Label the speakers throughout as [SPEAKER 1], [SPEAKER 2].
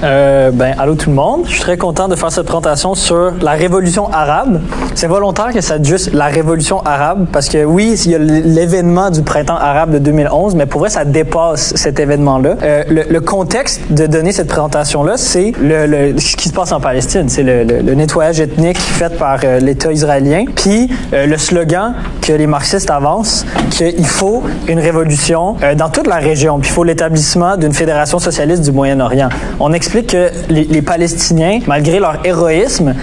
[SPEAKER 1] Allô tout le monde. Je suis très content de faire cette présentation sur la révolution arabe. C'est volontaire que ça dise juste la révolution arabe parce que oui, il y a l'événement du printemps arabe de 2011, mais pour vrai, ça dépasse cet événement-là. Le contexte de donner cette présentation-là, c'est ce qui se passe en Palestine. C'est le nettoyage ethnique fait par l'État israélien. Puis le slogan que les marxistes avancent, qu'il faut une révolution dans toute la région. Puis il faut l'établissement d'une fédération socialiste du Moyen-Orient. On explique que les Palestiniens, malgré leur héroïsme,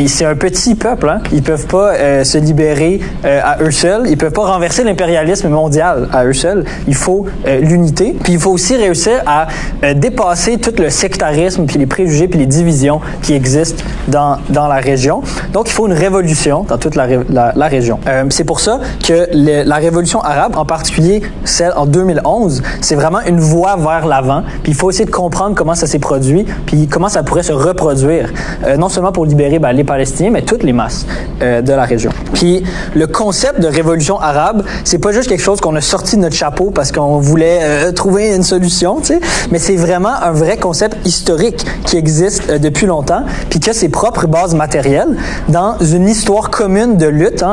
[SPEAKER 1] c'est un petit peuple. Hein? Ils peuvent pas se libérer à eux seuls. Ils peuvent pas renverser l'impérialisme mondial à eux seuls. Il faut l'unité. Puis il faut aussi réussir à dépasser tout le sectarisme, puis les préjugés, puis les divisions qui existent dans la région. Donc il faut une révolution dans toute la région. C'est pour ça que la révolution arabe, en particulier celle en 2011, c'est vraiment une voie vers l'avant. Puis il faut essayer de comprendre comment ça s'est produit, puis comment ça pourrait se reproduire, non seulement pour libérer les Palestiniens, mais toutes les masses de la région. Puis le concept de révolution arabe, c'est pas juste quelque chose qu'on a sorti de notre chapeau parce qu'on voulait trouver une solution, tu sais, mais c'est vraiment un vrai concept historique qui existe depuis longtemps, puis qui a ses propres bases matérielles dans une histoire commune de lutte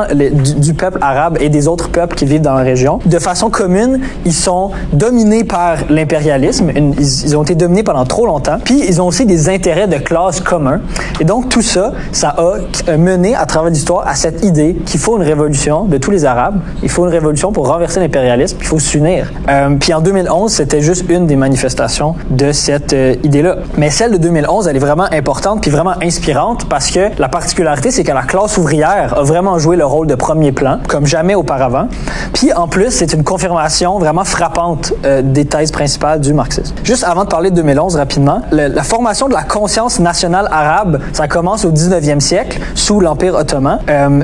[SPEAKER 1] du peuple arabe et des autres peuples qui vivent dans la région. De façon commune, ils sont dominés par l'impérialisme, ils ont été dominés pendant trop longtemps, puis ils ont aussi des intérêts de classe communs. Et donc tout ça, ça a mené à travers l'histoire à cette idée qu'il faut une révolution de tous les Arabes, il faut une révolution pour renverser l'impérialisme, il faut s'unir. Puis en 2011, c'était juste une des manifestations de cette idée-là. Mais celle de 2011, elle est vraiment importante puis vraiment inspirante parce que la particularité, c'est que la classe ouvrière a vraiment joué le rôle de premier plan, comme jamais auparavant. Puis en plus, c'est une confirmation vraiment frappante des thèses principales du marxisme. Juste avant de parler de 2011 rapidement, la formation de la conscience nationale arabe, ça commence au 19e siècle sous l'Empire ottoman.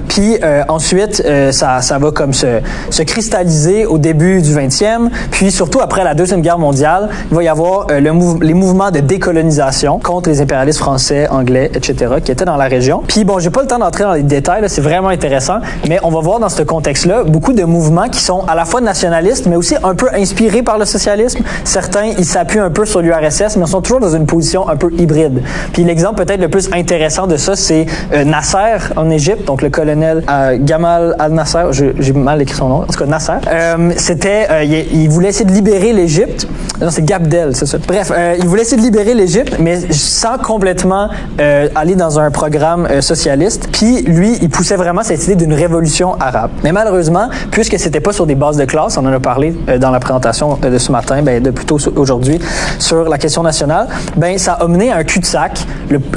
[SPEAKER 1] Puis ensuite, ça va comme se cristalliser au début du 20e. Puis surtout après la Deuxième Guerre mondiale, il va y avoir les mouvements de décolonisation contre les impérialistes français, anglais, etc. qui étaient dans la région. Puis bon, j'ai pas le temps d'entrer dans les détails, là, c'est vraiment intéressant, mais on va voir dans ce contexte-là beaucoup de mouvements qui sont à la fois nationalistes, mais aussi un peu inspirés par le socialisme. Certains, ils s'appuient un peu sur l'URSS, mais ils sont toujours dans une position un peu hybride. Puis l'exemple peut-être le plus intéressant de ça, c'est Nasser en Égypte, donc le colonel Gamal al-Nasser, j'ai mal écrit son nom, en tout cas Nasser. Il voulait essayer de libérer l'Égypte. Non, c'est Gabdel, c'est ça. Bref, il voulait essayer de libérer l'Égypte, mais sans complètement aller dans un programme socialiste. Puis lui, il poussait vraiment cette idée d'une révolution arabe. Mais malheureusement, puisque c'était pas sur des bases de classe, on en a parlé dans la présentation de ce matin, de plutôt aujourd'hui, sur la question nationale, ça a mené à un cul-de-sac,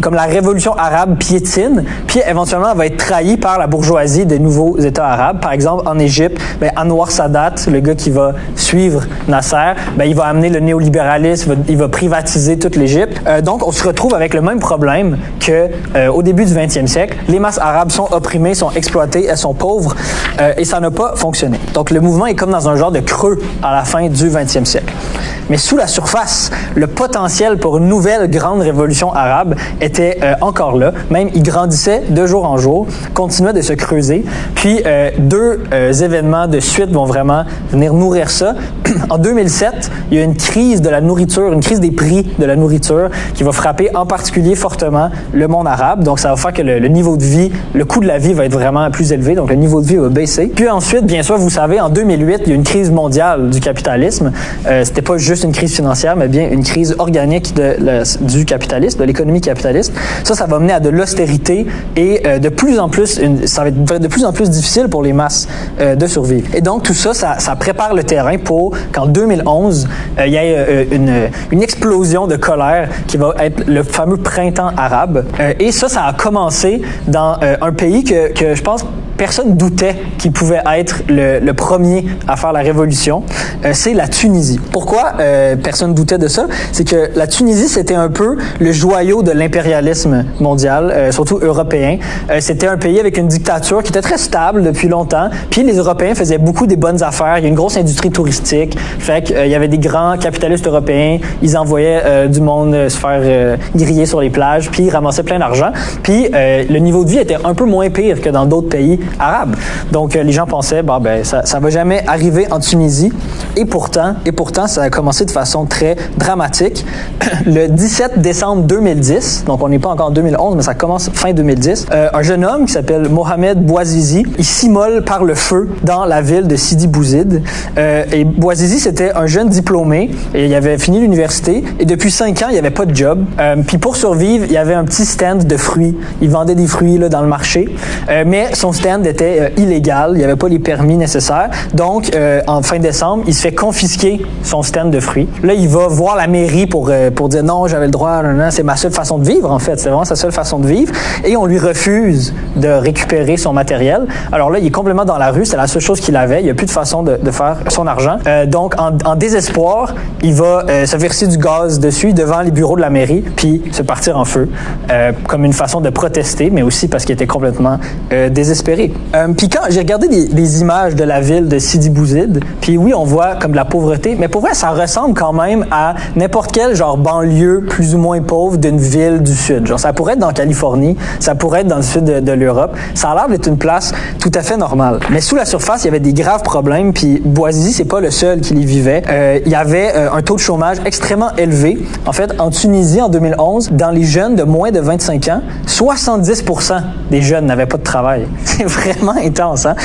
[SPEAKER 1] comme la révolution arabe piétine, puis éventuellement, elle va être trahie par la bourgeoisie des nouveaux États arabes. Par exemple, en Égypte, Anwar Sadat, le gars qui va suivre Nasser, il va amener le néolibéralisme, il va privatiser toute l'Égypte. Donc, on se retrouve avec le même problème qu'au début du 20e siècle. Les masses arabes sont opprimées, sont exploitées, elles sont pauvres, et ça n'a pas fonctionné. Donc, le mouvement est comme dans un genre de creux à la fin du 20e siècle. Mais sous la surface, le potentiel pour une nouvelle grande révolution arabe était encore là. Même, il grandissait de jour en jour, continuait de se creuser. Puis, deux événements de suite vont vraiment venir nourrir ça. En 2007, il y a une crise de la nourriture, une crise des prix de la nourriture qui va frapper en particulier fortement le monde arabe. Donc, ça va faire que le niveau de vie, le coût de la vie va être vraiment plus élevé. Donc, le niveau de vie va baisser. Puis ensuite, bien sûr, vous savez, en 2008, il y a une crise mondiale du capitalisme. C'était pas juste une crise financière, mais bien une crise organique du capitalisme, de l'économie capitaliste. Ça va mener à de l'austérité et de plus en plus, ça va être de plus en plus difficile pour les masses de survivre. Et donc, tout ça prépare le terrain pour qu'en 2011, il y ait une explosion de colère qui va être le fameux printemps arabe. Et ça a commencé dans un pays que je pense personne doutait qu'il pouvait être le premier à faire la révolution. C'est la Tunisie. Pourquoi personne doutait de ça? C'est que la Tunisie, c'était un peu le joyau de l'impérialisme mondial, surtout européen. C'était un pays avec une dictature qui était très stable depuis longtemps. Puis les Européens faisaient beaucoup des bonnes affaires. Il y a une grosse industrie touristique. Fait qu'il y avait des grands capitalistes européens. Ils envoyaient du monde se faire griller sur les plages. Puis ils ramassaient plein d'argent. Puis le niveau de vie était un peu moins pire que dans d'autres pays arabe. Donc, les gens pensaient, ça va jamais arriver en Tunisie. Et pourtant, ça a commencé de façon très dramatique. Le 17 décembre 2010, donc on n'est pas encore en 2011, mais ça commence fin 2010, un jeune homme qui s'appelle Mohamed Bouazizi, il s'immole par le feu dans la ville de Sidi Bouzid. Et Bouazizi, c'était un jeune diplômé et il avait fini l'université et depuis 5 ans, il n'y avait pas de job. Puis pour survivre, il y avait un petit stand de fruits. Il vendait des fruits là, dans le marché, mais son stand était illégal. Il n'y avait pas les permis nécessaires. Donc, en fin décembre, il se fait confisquer son stand de fruits. Là, il va voir la mairie pour dire non, j'avais le droit, c'est ma seule façon de vivre, en fait. C'est vraiment sa seule façon de vivre. Et on lui refuse de récupérer son matériel. Alors là, il est complètement dans la rue. C'est la seule chose qu'il avait. Il n'y a plus de façon de faire son argent. Donc, en désespoir, il va se verser du gaz dessus devant les bureaux de la mairie, puis se partir en feu, comme une façon de protester, mais aussi parce qu'il était complètement désespéré. Puis quand j'ai regardé des images de la ville de Sidi Bouzid, puis oui, on voit comme de la pauvreté, mais pour vrai, ça ressemble quand même à n'importe quelle genre banlieue plus ou moins pauvre d'une ville du sud. Genre, ça pourrait être dans Californie, ça pourrait être dans le sud de l'Europe. Ça a l'air d'être une place tout à fait normale. Mais sous la surface, il y avait des graves problèmes, puis Bouazizi, c'est pas le seul qui les vivait. Il y avait un taux de chômage extrêmement élevé. En fait, en Tunisie, en 2011, dans les jeunes de moins de 25 ans, 70% des jeunes n'avaient pas de travail. C'est vraiment intense, hein?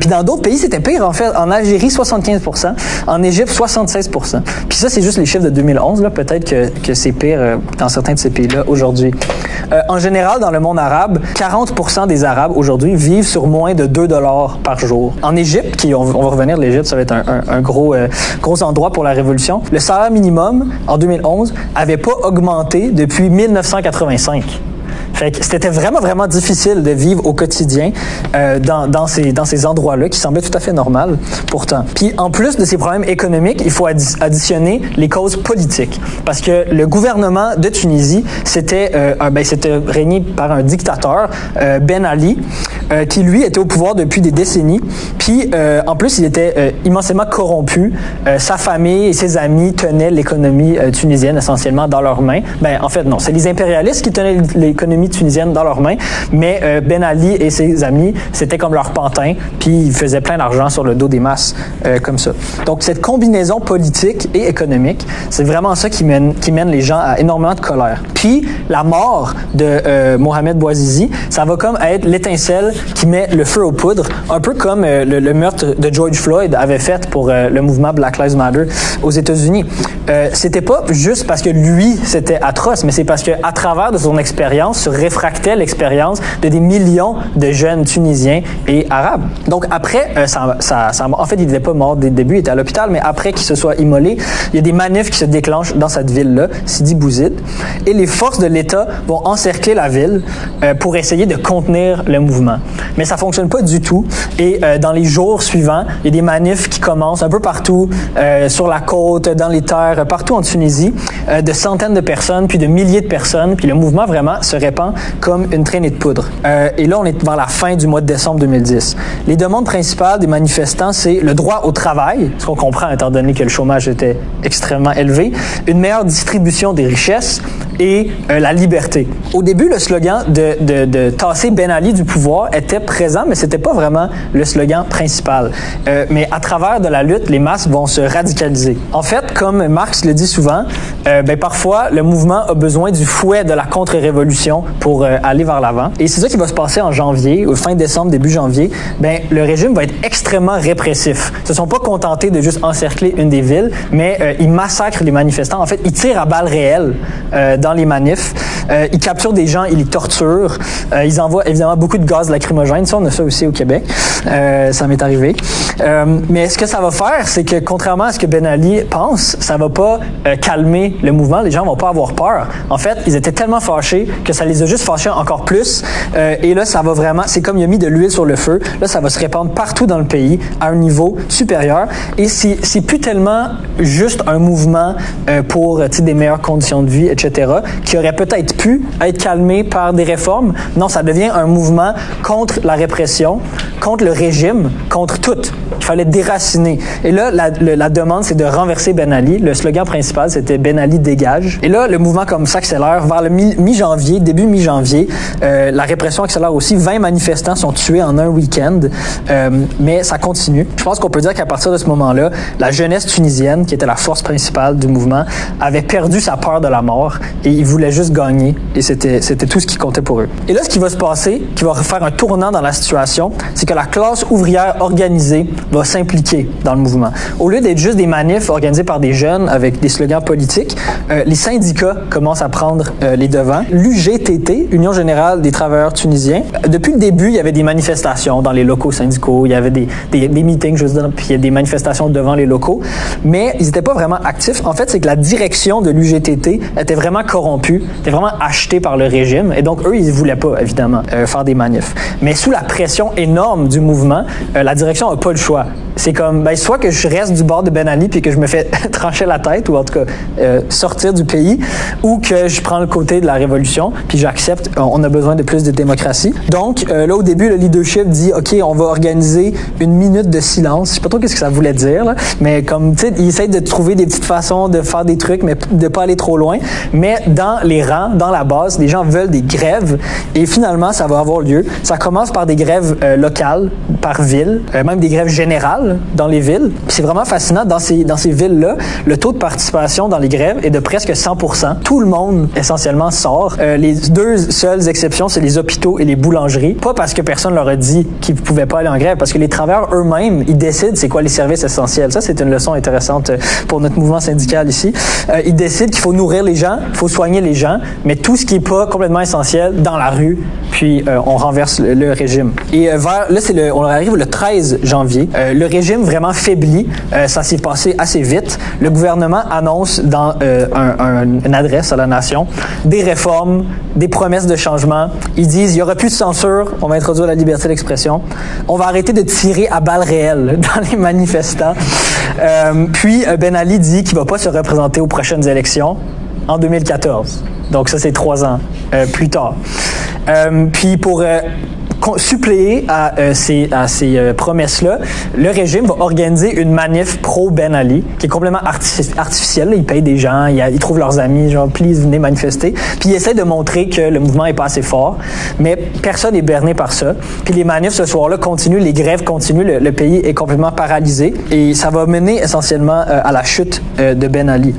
[SPEAKER 1] Puis dans d'autres pays, c'était pire, en fait. En Algérie, 75%. En Égypte, 76%. Puis ça, c'est juste les chiffres de 2011, là. Peut-être que c'est pire dans certains de ces pays-là aujourd'hui. En général, dans le monde arabe, 40% des Arabes aujourd'hui vivent sur moins de 2 $ par jour. En Égypte, on va revenir de l'Égypte, ça va être un gros endroit pour la révolution, le salaire minimum, en 2011, avait pas augmenté depuis 1985. Fait que c'était vraiment, vraiment difficile de vivre au quotidien dans ces endroits-là qui semblaient tout à fait normaux pourtant. Puis en plus de ces problèmes économiques, il faut additionner les causes politiques. Parce que le gouvernement de Tunisie, c'était régné par un dictateur, Ben Ali, qui lui était au pouvoir depuis des décennies. Puis en plus, il était immensément corrompu. Sa famille et ses amis tenaient l'économie tunisienne essentiellement dans leurs mains. En fait, non, c'est les impérialistes qui tenaient l'économie tunisienne dans leurs mains, mais Ben Ali et ses amis, c'était comme leur pantin, puis ils faisaient plein d'argent sur le dos des masses comme ça. Donc cette combinaison politique et économique, c'est vraiment ça qui mène les gens à énormément de colère. Puis la mort de Mohamed Bouazizi, ça va comme être l'étincelle qui met le feu aux poudres, un peu comme le meurtre de George Floyd avait fait pour le mouvement Black Lives Matter aux États-Unis. C'était pas juste parce que lui, c'était atroce, mais c'est parce que à travers de son expérience, se réfractait l'expérience de des millions de jeunes Tunisiens et Arabes. Donc après, en fait, il n'était pas mort dès le début, il était à l'hôpital, mais après qu'il se soit immolé, il y a des manifs qui se déclenchent dans cette ville-là, Sidi Bouzid, et les forces de l'État vont encercler la ville pour essayer de contenir le mouvement. Mais ça fonctionne pas du tout, et dans les jours suivants, il y a des manifs qui commencent un peu partout, sur la côte, dans les terres, partout en Tunisie, de centaines de personnes, puis de milliers de personnes, puis le mouvement vraiment se répand comme une traînée de poudre. Et là, on est vers la fin du mois de décembre 2010. Les demandes principales des manifestants, c'est le droit au travail, ce qu'on comprend étant donné que le chômage était extrêmement élevé, une meilleure distribution des richesses et la liberté. Au début, le slogan de tasser Ben Ali du pouvoir était présent, mais c'était pas vraiment le slogan principal. Mais à travers de la lutte, les masses vont se radicaliser. En fait, comme Marx le dit souvent, parfois, le mouvement a besoin du fouet de la contre-révolution pour aller vers l'avant. Et c'est ça qui va se passer en janvier, fin décembre, début janvier. Le régime va être extrêmement répressif. Ils se sont pas contentés de juste encercler une des villes, mais ils massacrent les manifestants. En fait, ils tirent à balles réelles dans les manifs. Ils capturent des gens, ils les torturent. Ils envoient évidemment beaucoup de gaz lacrymogène. Ça, on a ça aussi au Québec. Ça m'est arrivé. Mais ce que ça va faire, c'est que contrairement à ce que Ben Ali pense, ça va pas calmer le mouvement. Les gens vont pas avoir peur. En fait, ils étaient tellement fâchés que ça les a juste fâchés encore plus. Et là, ça va vraiment, c'est comme il a mis de l'huile sur le feu. Là, ça va se répandre partout dans le pays à un niveau supérieur. Et c'est plus tellement juste un mouvement pour des meilleures conditions de vie, etc., qui aurait peut-être pu être calmé par des réformes. Non, ça devient un mouvement contre la répression, contre le régime, contre tout. Il fallait déraciner. Et là, la demande, c'est de renverser Ben Ali. Le slogan principal, c'était Ben Ali dégage. Et là, le mouvement comme ça accélère. Vers le mi-janvier, début mi-janvier, la répression accélère aussi. 20 manifestants sont tués en un week-end. Mais ça continue. Je pense qu'on peut dire qu'à partir de ce moment-là, la jeunesse tunisienne, qui était la force principale du mouvement, avait perdu sa peur de la mort et ils voulaient juste gagner. Et c'était tout ce qui comptait pour eux. Et là, ce qui va se passer, qui va faire un tournant dans la situation, c'est que la classe ouvrière organisée va s'impliquer dans le mouvement. Au lieu d'être juste des manifs organisés par des jeunes avec des slogans politiques, les syndicats commencent à prendre les devants. L'UGTT, Union générale des travailleurs tunisiens, depuis le début, il y avait des manifestations dans les locaux syndicaux, il y avait des meetings, je veux dire, puis il y a des manifestations devant les locaux, mais ils n'étaient pas vraiment actifs. En fait, c'est que la direction de l'UGTT était vraiment corrompue, était vraiment achetée par le régime, et donc eux, ils ne voulaient pas, évidemment, faire des manifs. Mais sous la pression énorme du mouvement, la direction n'a pas le choix. C'est comme, ben, soit que je reste du bord de Ben Ali puis que je me fais trancher la tête, ou en tout cas sortir du pays, ou que je prends le côté de la révolution puis j'accepte, on a besoin de plus de démocratie. Donc, là, au début, le leadership dit, OK, on va organiser une minute de silence. Je sais pas trop qu'est-ce que ça voulait dire, là, mais comme, tu sais, ils essayent de trouver des petites façons de faire des trucs, mais de pas aller trop loin. Mais dans les rangs, dans la base, les gens veulent des grèves et finalement, ça va avoir lieu. Ça commence par des grèves locales, par ville, même des grèves générales dans les villes. Puis c'est vraiment fascinant. Dans ces villes-là, le taux de participation dans les grèves est de presque 100%. Tout le monde, essentiellement, sort. Les deux seules exceptions, c'est les hôpitaux et les boulangeries. Pas parce que personne leur a dit qu'ils ne pouvaient pas aller en grève, parce que les travailleurs eux-mêmes, ils décident c'est quoi les services essentiels. Ça, c'est une leçon intéressante pour notre mouvement syndical ici. Ils décident qu'il faut nourrir les gens, il faut soigner les gens, mais tout ce qui n'est pas complètement essentiel, dans la rue, puis on renverse le régime. Et on arrive le 13 janvier. Le régime vraiment faiblit. Ça s'est passé assez vite. Le gouvernement annonce dans une adresse à la nation des réformes, des promesses de changement. Ils disent, il n'y aura plus de censure, on va introduire la liberté d'expression. On va arrêter de tirer à balles réelles dans les manifestants. Puis Ben Ali dit qu'il ne va pas se représenter aux prochaines élections en 2014. Donc ça, c'est 3 ans plus tard. Puis pour suppléer à ces promesses-là, le régime va organiser une manif pro-Ben Ali qui est complètement artificielle. Ils payent des gens, ils trouvent leurs amis, genre, please, venez manifester. Puis ils essaient de montrer que le mouvement n'est pas assez fort, mais personne n'est berné par ça. Puis les manifs ce soir-là continuent, les grèves continuent, le pays est complètement paralysé et ça va mener essentiellement à la chute de Ben Ali.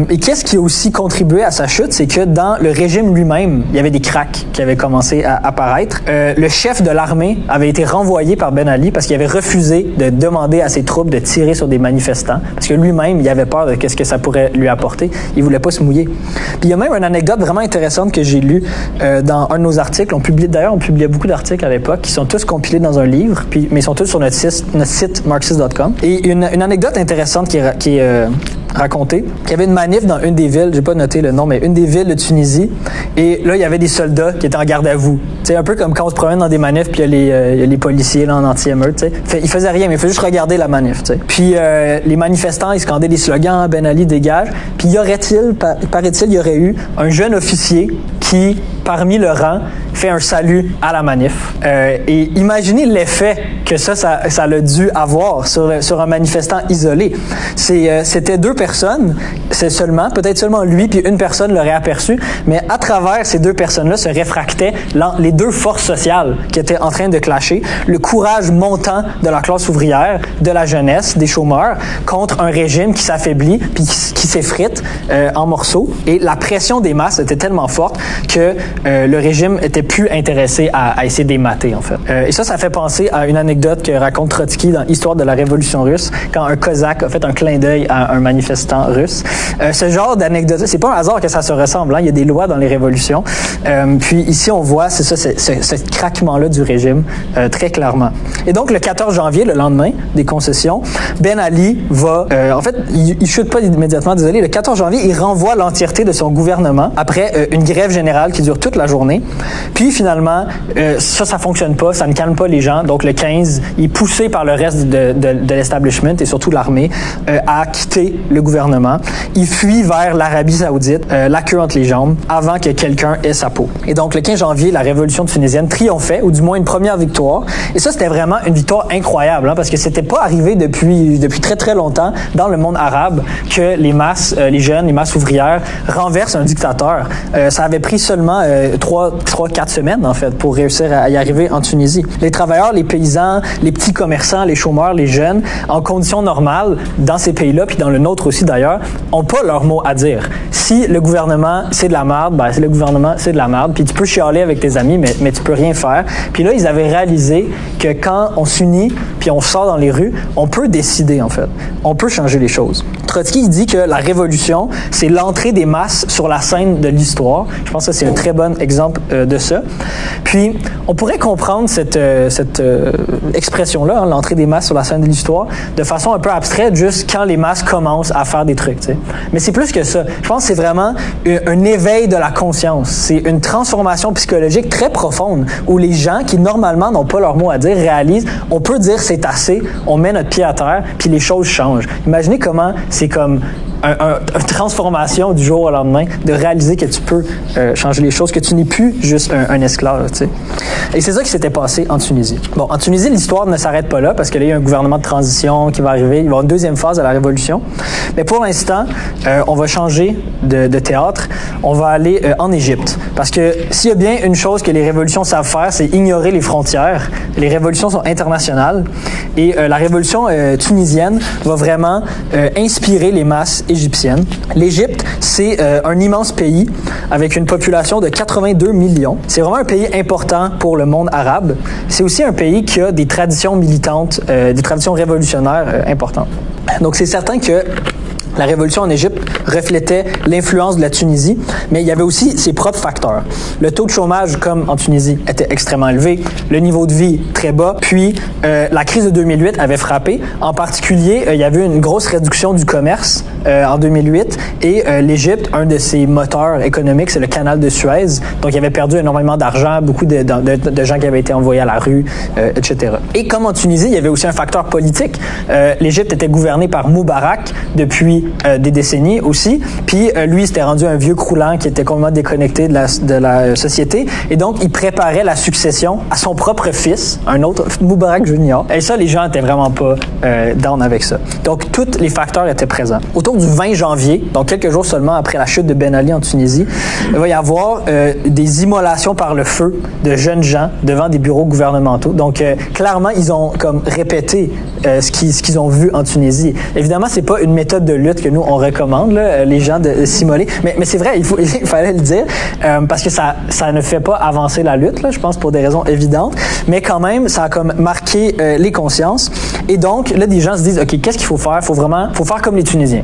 [SPEAKER 1] Et qu'est-ce qui a aussi contribué à sa chute, c'est que dans le régime lui-même, il y avait des cracks qui avaient commencé à apparaître. Le chef de l'armée avait été renvoyé par Ben Ali parce qu'il avait refusé de demander à ses troupes de tirer sur des manifestants parce que lui-même, il avait peur de ce que ça pourrait lui apporter. Il voulait pas se mouiller. Puis il y a même une anecdote vraiment intéressante que j'ai lue dans un de nos articles. On publiait beaucoup d'articles à l'époque qui sont tous compilés dans un livre, mais ils sont tous sur notre site marxist.com. Et une anecdote intéressante qui est racontée, qu'il y avait une manif dans une des villes, j'ai pas noté le nom, mais une des villes de Tunisie, et là, il y avait des soldats qui étaient en garde à vous. C'est un peu comme quand on se promène dans des manifs, puis il y a les policiers là, en anti-émeute, tu sais. Ils faisaient rien, mais il fallait juste regarder la manif, tu sais. Puis les manifestants, ils scandaient des slogans, Ben Ali dégage, puis paraît-il, il y aurait eu un jeune officier qui, parmi le rang, fait un salut à la manif. Et imaginez l'effet que ça a dû avoir sur un manifestant isolé. C'était 2 personnes, peut-être seulement lui puis une personne l'aurait aperçu, mais à travers ces 2 personnes-là se réfractaient les 2 forces sociales qui étaient en train de clasher, le courage montant de la classe ouvrière, de la jeunesse, des chômeurs, contre un régime qui s'affaiblit puis qui s'effrite en morceaux. Et la pression des masses était tellement forte que le régime était plus intéressé à essayer d'émater, en fait. Et ça fait penser à une anecdote que raconte Trotsky dans Histoire de la Révolution russe, quand un Cosaque a fait un clin d'œil à un manifestant russe. Ce genre d'anecdote, c'est pas un hasard que ça se ressemble, hein? Il y a des lois dans les révolutions. Puis ici, on voit, c'est ça, ce craquement-là du régime, très clairement. Et donc, le 14 janvier, le lendemain des concessions, Ben Ali va... en fait, il chute pas immédiatement, désolé. Le 14 janvier, il renvoie l'entièreté de son gouvernement après une grève générale qui dure toute la journée. Puis Puis finalement, ça fonctionne pas, ça ne calme pas les gens. Donc le 15, il est poussé par le reste de l'establishment et surtout l'armée à quitter le gouvernement. Il fuit vers l'Arabie Saoudite, la queue entre les jambes, avant que quelqu'un ait sa peau. Et donc le 15 janvier, la révolution tunisienne triomphait, ou du moins une première victoire. Et ça, c'était vraiment une victoire incroyable, hein, parce que c'était pas arrivé depuis très très longtemps dans le monde arabe que les masses, les jeunes, les masses ouvrières renversent un dictateur. Ça avait pris seulement 3-4 semaines, en fait, pour réussir à y arriver en Tunisie. Les travailleurs, les paysans, les petits commerçants, les chômeurs, les jeunes, en conditions normales, dans ces pays-là, puis dans le nôtre aussi d'ailleurs, ont pas leur mot à dire. Si le gouvernement, c'est de la merde, ben, si le gouvernement, c'est de la merde, puis tu peux chialer avec tes amis, mais tu peux rien faire. Puis là, ils avaient réalisé que quand on s'unit, puis on sort dans les rues, on peut décider, en fait. On peut changer les choses. Trotsky, il dit que la révolution, c'est l'entrée des masses sur la scène de l'histoire. Je pense que c'est un très bon exemple de ça. Puis, on pourrait comprendre cette expression-là, hein, l'entrée des masses sur la scène de l'histoire, de façon un peu abstraite, juste quand les masses commencent à faire des trucs, tu sais. Mais c'est plus que ça. Je pense que c'est vraiment un éveil de la conscience. C'est une transformation psychologique très profonde où les gens qui, normalement, n'ont pas leur mot à dire, réalisent, on peut dire c'est assez, on met notre pied à terre, puis les choses changent. Imaginez comment c'est comme une transformation du jour au lendemain, de réaliser que tu peux changer les choses, que tu n'es plus juste un esclave, tu sais. Et c'est ça qui s'était passé en Tunisie. Bon, en Tunisie, l'histoire ne s'arrête pas là, parce que là, il y a un gouvernement de transition qui va arriver. Il va y avoir une deuxième phase à la révolution. Mais pour l'instant, on va changer de théâtre. On va aller en Égypte. Parce que s'il y a bien une chose que les révolutions savent faire, c'est ignorer les frontières. Les révolutions sont internationales. Et la révolution tunisienne va vraiment inspirer les masses égyptiennes. L'Égypte, c'est un immense pays avec une population de 82 millions. C'est vraiment un pays important pour le monde arabe. C'est aussi un pays qui a des traditions militantes, des traditions révolutionnaires importantes. Donc, c'est certain que la révolution en Égypte reflétait l'influence de la Tunisie, mais il y avait aussi ses propres facteurs. Le taux de chômage, comme en Tunisie, était extrêmement élevé, le niveau de vie très bas, puis la crise de 2008 avait frappé. En particulier, il y avait une grosse réduction du commerce en 2008 et l'Égypte, un de ses moteurs économiques, c'est le canal de Suez. Donc, il avait perdu énormément d'argent, beaucoup de gens qui avaient été envoyés à la rue, etc. Et comme en Tunisie, il y avait aussi un facteur politique. L'Égypte était gouvernée par Moubarak depuis des décennies aussi. Puis lui, s'était rendu un vieux croulant qui était complètement déconnecté de la société. Et donc, il préparait la succession à son propre fils, un autre, Moubarak Junior. Et ça, les gens étaient vraiment pas down avec ça. Donc, tous les facteurs étaient présents. Autour du 20 janvier, donc quelques jours seulement après la chute de Ben Ali en Tunisie, il va y avoir des immolations par le feu de jeunes gens devant des bureaux gouvernementaux. Donc, clairement, ils ont comme répété ce qu'ils ont vu en Tunisie. Évidemment, c'est pas une méthode de lutte que nous, on recommande, là, les gens de s'immoler. Mais c'est vrai, il fallait le dire, parce que ça ne fait pas avancer la lutte, là, je pense, pour des raisons évidentes. Mais quand même, ça a comme marqué les consciences. Et donc, là, des gens se disent, OK, qu'est-ce qu'il faut faire? Faut faire comme les Tunisiens.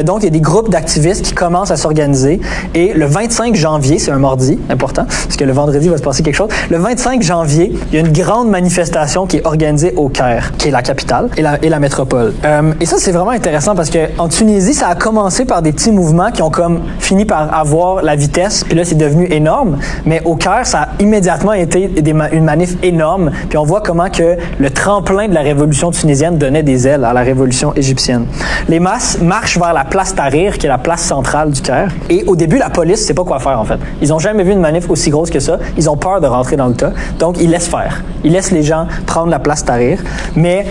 [SPEAKER 1] Donc, il y a des groupes d'activistes qui commencent à s'organiser. Et le 25 janvier, c'est un mardi, important, parce que le vendredi, il va se passer quelque chose. Le 25 janvier, il y a une grande manifestation qui est organisée au Caire, qui est la capitale et la métropole. Et ça, c'est vraiment intéressant parce que en Tunisie, ça a commencé par des petits mouvements qui ont comme fini par avoir la vitesse, puis là, c'est devenu énorme. Mais au Caire, ça a immédiatement été une manif énorme. Puis on voit comment que le tremplin de la révolution tunisienne donnait des ailes à la révolution égyptienne. Les masses marchent vers la place Tahrir, qui est la place centrale du Caire. Et au début, la police ne sait pas quoi faire, en fait. Ils n'ont jamais vu une manif aussi grosse que ça. Ils ont peur de rentrer dans le tas. Donc, ils laissent faire. Ils laissent les gens prendre la place Tahrir. Mais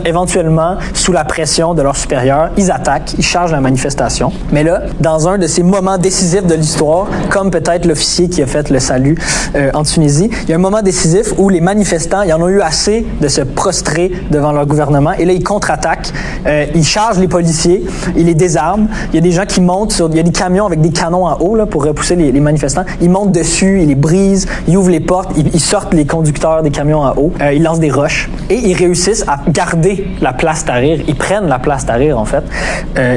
[SPEAKER 1] éventuellement, sous la pression de leurs supérieurs, ils attaquent, ils chargent la manifestation. Mais là, dans un de ces moments décisifs de l'histoire, comme peut-être l'officier qui a fait le salut en Tunisie, il y a un moment décisif où les manifestants, ils en ont eu assez de se prostrer devant leur gouvernement. Et là, ils contre-attaquent. Ils chargent les policiers, ils les désarment. Il y a des gens qui montent il y a des camions avec des canons en haut là, pour repousser les manifestants. Ils montent dessus, ils les brisent, ils ouvrent les portes, ils sortent les conducteurs des camions en haut, ils lancent des roches et ils réussissent à garder la place Tahrir. Ils prennent la place Tahrir, en fait.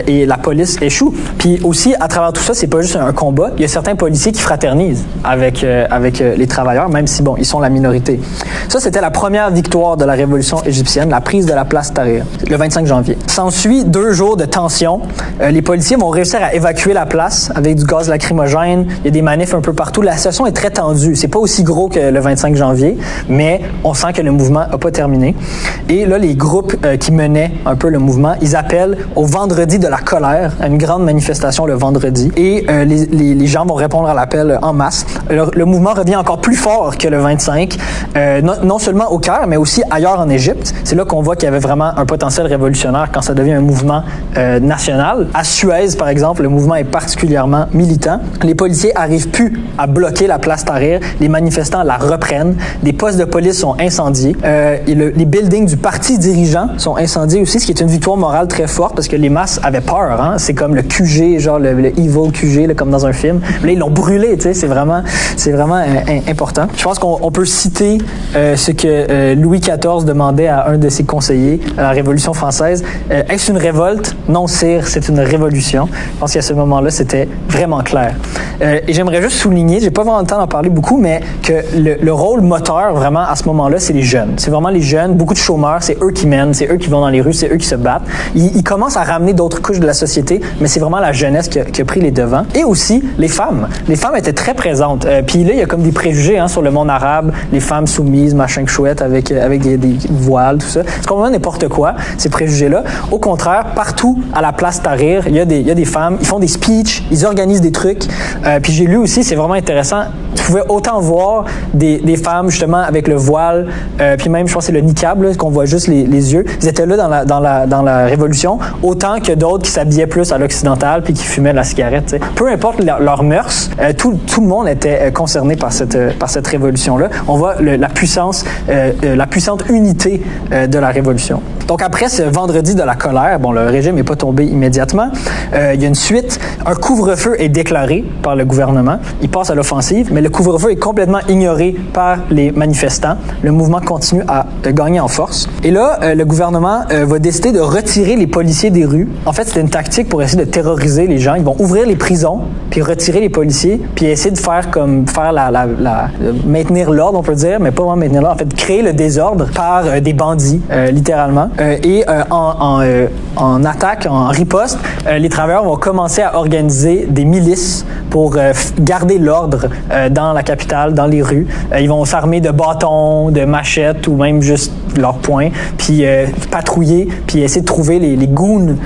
[SPEAKER 1] et la police échoue. Puis aussi, à travers tout ça, c'est pas juste un combat. Il y a certains policiers qui fraternisent avec les travailleurs, même si, bon, ils sont la minorité. Ça, c'était la première victoire de la révolution égyptienne, la prise de la place Tahrir, le 25 janvier. S'ensuit 2 jours de tension. Les policiers vont réussir à évacuer la place avec du gaz lacrymogène. Il y a des manifs un peu partout. La situation est très tendue. C'est pas aussi gros que le 25 janvier, mais on sent que le mouvement n'a pas terminé. Et là, les groupes qui menaient un peu le mouvement, ils appellent au vendredi de la colère, à une grande manifestation le vendredi. Et les gens vont répondre à l'appel en masse. Le mouvement revient encore plus fort que le 25, non seulement au Caire, mais aussi ailleurs en Égypte. C'est là qu'on voit qu'il y avait vraiment un potentiel révolutionnaire quand ça devient un mouvement national. À Suez, par exemple, le mouvement est particulièrement militant. Les policiers arrivent plus à bloquer la place Tahrir. Les manifestants la reprennent. Des postes de police sont incendiés. Les buildings du parti dirigeant sont incendiés aussi, ce qui est une victoire morale très forte parce que les masses avaient peur. Hein? C'est comme le QG, genre le evil QG, là, comme dans un film. Là, ils l'ont brûlé, tu sais, c'est vraiment important. Je pense qu'on peut citer ce que Louis XIV demandait à un de ses conseillers à la Révolution française. Est-ce une révolte? Non, sire, c'est une révolution. Je pense qu'à ce moment-là, c'était vraiment clair. Et j'aimerais juste souligner, j'ai pas vraiment le temps d'en parler beaucoup, mais que le rôle moteur, vraiment, à ce moment-là, c'est les jeunes. C'est vraiment les jeunes, beaucoup de chômeurs, c'est eux qui mènent, c'est eux qui vont dans les rues, c'est eux qui se battent. Ils commencent à ramener d'autres couches de la société, mais c'est vraiment la jeunesse qui a pris les devants. Et aussi, les femmes. Les femmes étaient très présentes. Puis là, il y a comme des préjugés sur le monde arabe, les femmes soumises, machin chouette, avec des voiles, tout ça. C'est complètement n'importe quoi, ces préjugés-là. Au contraire, partout à la place Tahrir, il y a des femmes, ils font des speeches, ils organisent des trucs. Puis j'ai lu aussi, c'est vraiment intéressant, tu pouvais autant voir des femmes, justement, avec le voile, puis même, je pense que c'est le niqab, là, qu'on voit juste les yeux. Ils étaient là dans la Révolution, autant que d'autres qui s'habillaient plus à l'occidental puis qui fumaient de la cigarette. T'sais. Peu importe leurs mœurs, tout le monde était concerné par cette révolution-là. On voit la puissante unité de la révolution. Donc après ce vendredi de la colère, bon, le régime n'est pas tombé immédiatement. Il y a une suite. Un couvre-feu est déclaré par le gouvernement. Il passe à l'offensive, mais le couvre-feu est complètement ignoré par les manifestants. Le mouvement continue à gagner en force. Et là, le gouvernement va décider de retirer les policiers des rues. En fait, c'était une tactique pour essayer de terroriser les gens. Ils vont ouvrir les prisons, puis retirer les policiers, puis essayer de faire maintenir l'ordre, on peut dire, mais pas vraiment maintenir l'ordre. En fait, créer le désordre par des bandits, littéralement. En attaque, en riposte, les travailleurs vont commencer à organiser des milices pour garder l'ordre dans la capitale, dans les rues. Ils vont s'armer de bâtons, de machettes ou même juste leurs poings, puis patrouiller, puis essayer de trouver les goons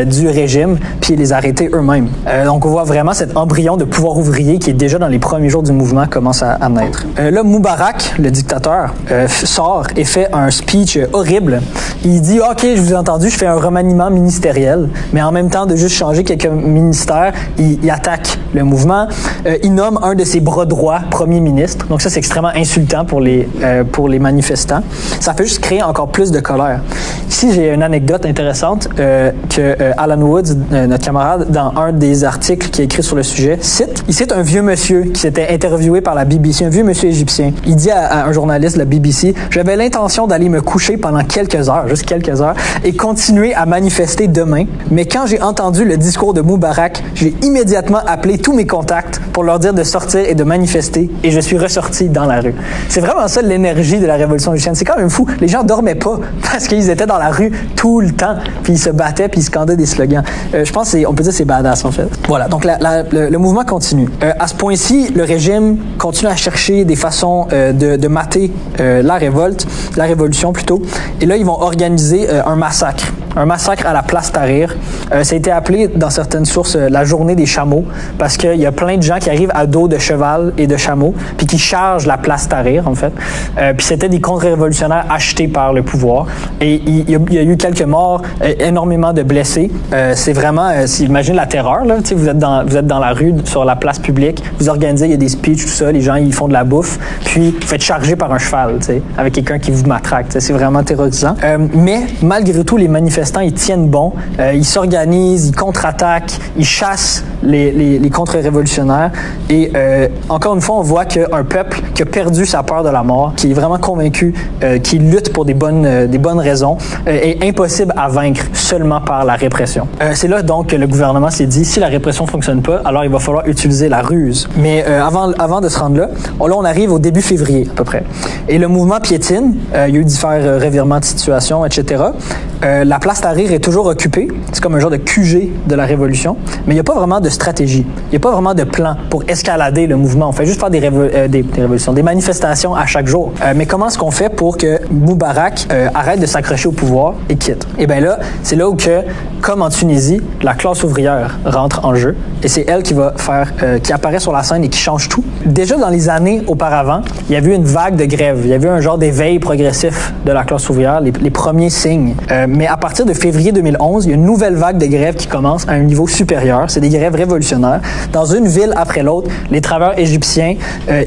[SPEAKER 1] du régime, puis les arrêter eux-mêmes. Donc on voit vraiment cet embryon de pouvoir ouvrier qui est déjà dans les premiers jours du mouvement commence à naître. Là, Moubarak, le dictateur, sort et fait un speech horrible. Il dit « OK, je vous ai entendu, je fais un remaniement ministériel. » Mais en même temps de juste changer quelques ministères, il attaque le mouvement. Il nomme un de ses bras droits premier ministre. Donc ça, c'est extrêmement insultant pour les manifestants. Ça fait juste créer encore plus de colère. Ici, j'ai une anecdote intéressante que Alan Woods, notre camarade, dans un des articles qu'il a écrit sur le sujet, cite. Il cite un vieux monsieur qui s'était interviewé par la BBC, un vieux monsieur égyptien. Il dit à un journaliste de la BBC, « J'avais l'intention d'aller me coucher pendant quelques heures, juste quelques heures, et continuer à manifester demain. Mais quand j'ai entendu le discours de Moubarak, j'ai immédiatement appelé tous mes contacts pour leur dire de sortir et de manifester, et je suis ressorti dans la rue. » C'est vraiment ça l'énergie de la révolution égyptienne. C'est quand même fou. Les gens dormaient pas parce qu'ils étaient dans la rue tout le temps, puis ils se battaient, puis ils scandaient des slogans. Je pense qu'on peut dire que c'est badass, en fait. Voilà, donc le mouvement continue. À ce point-ci, le régime continue à chercher des façons de mater la révolution plutôt. Et là, ils vont organiser un massacre à la place Tahrir. Ça a été appelé dans certaines sources la journée des chameaux parce qu'il y a plein de gens qui arrivent à dos de cheval et de chameaux puis qui chargent la place Tahrir, en fait. Puis c'était des contre-révolutionnaires achetés par le pouvoir. Et il y a eu quelques morts, énormément de blessés. C'est vraiment, imaginez la terreur, là. Vous êtes dans la rue, sur la place publique, vous organisez, il y a des speeches, tout ça, les gens, ils font de la bouffe, puis vous faites charger par un cheval, avec quelqu'un qui vous matraque. C'est vraiment terrorisant. Mais malgré tout, les manifestants, ils tiennent bon. Ils s'organisent, ils contre-attaquent, ils chassent les contre-révolutionnaires. Et encore une fois, on voit qu'un peuple qui a perdu sa peur de la mort, qui est vraiment convaincu, qui lutte pour des bonnes raisons, est impossible à vaincre seulement par la répression. C'est là donc que le gouvernement s'est dit, si la répression ne fonctionne pas, alors il va falloir utiliser la ruse. Mais avant de se rendre là, on arrive au début février à peu près. Et le mouvement piétine, il y a eu différents revirements de situation, etc. La place Tahrir est toujours occupée. C'est comme un genre de QG de la révolution. Mais il n'y a pas vraiment de stratégie. Il n'y a pas vraiment de plan pour escalader le mouvement. On fait juste faire des révolutions, des manifestations à chaque jour. Mais comment est-ce qu'on fait pour que Moubarak arrête de s'accrocher au pouvoir et quitte? Et bien là, c'est là où comme en Tunisie, la classe ouvrière rentre en jeu. Et c'est elle qui apparaît sur la scène et qui change tout. Déjà dans les années auparavant, il y avait eu une vague de grève. Il y avait eu un genre d'éveil progressif de la classe ouvrière, les premiers signes. Mais à partir de février 2011, il y a une nouvelle vague de grève qui commence à un niveau supérieur. C'est des grèves révolutionnaires. Dans une ville après l'autre, les travailleurs égyptiens,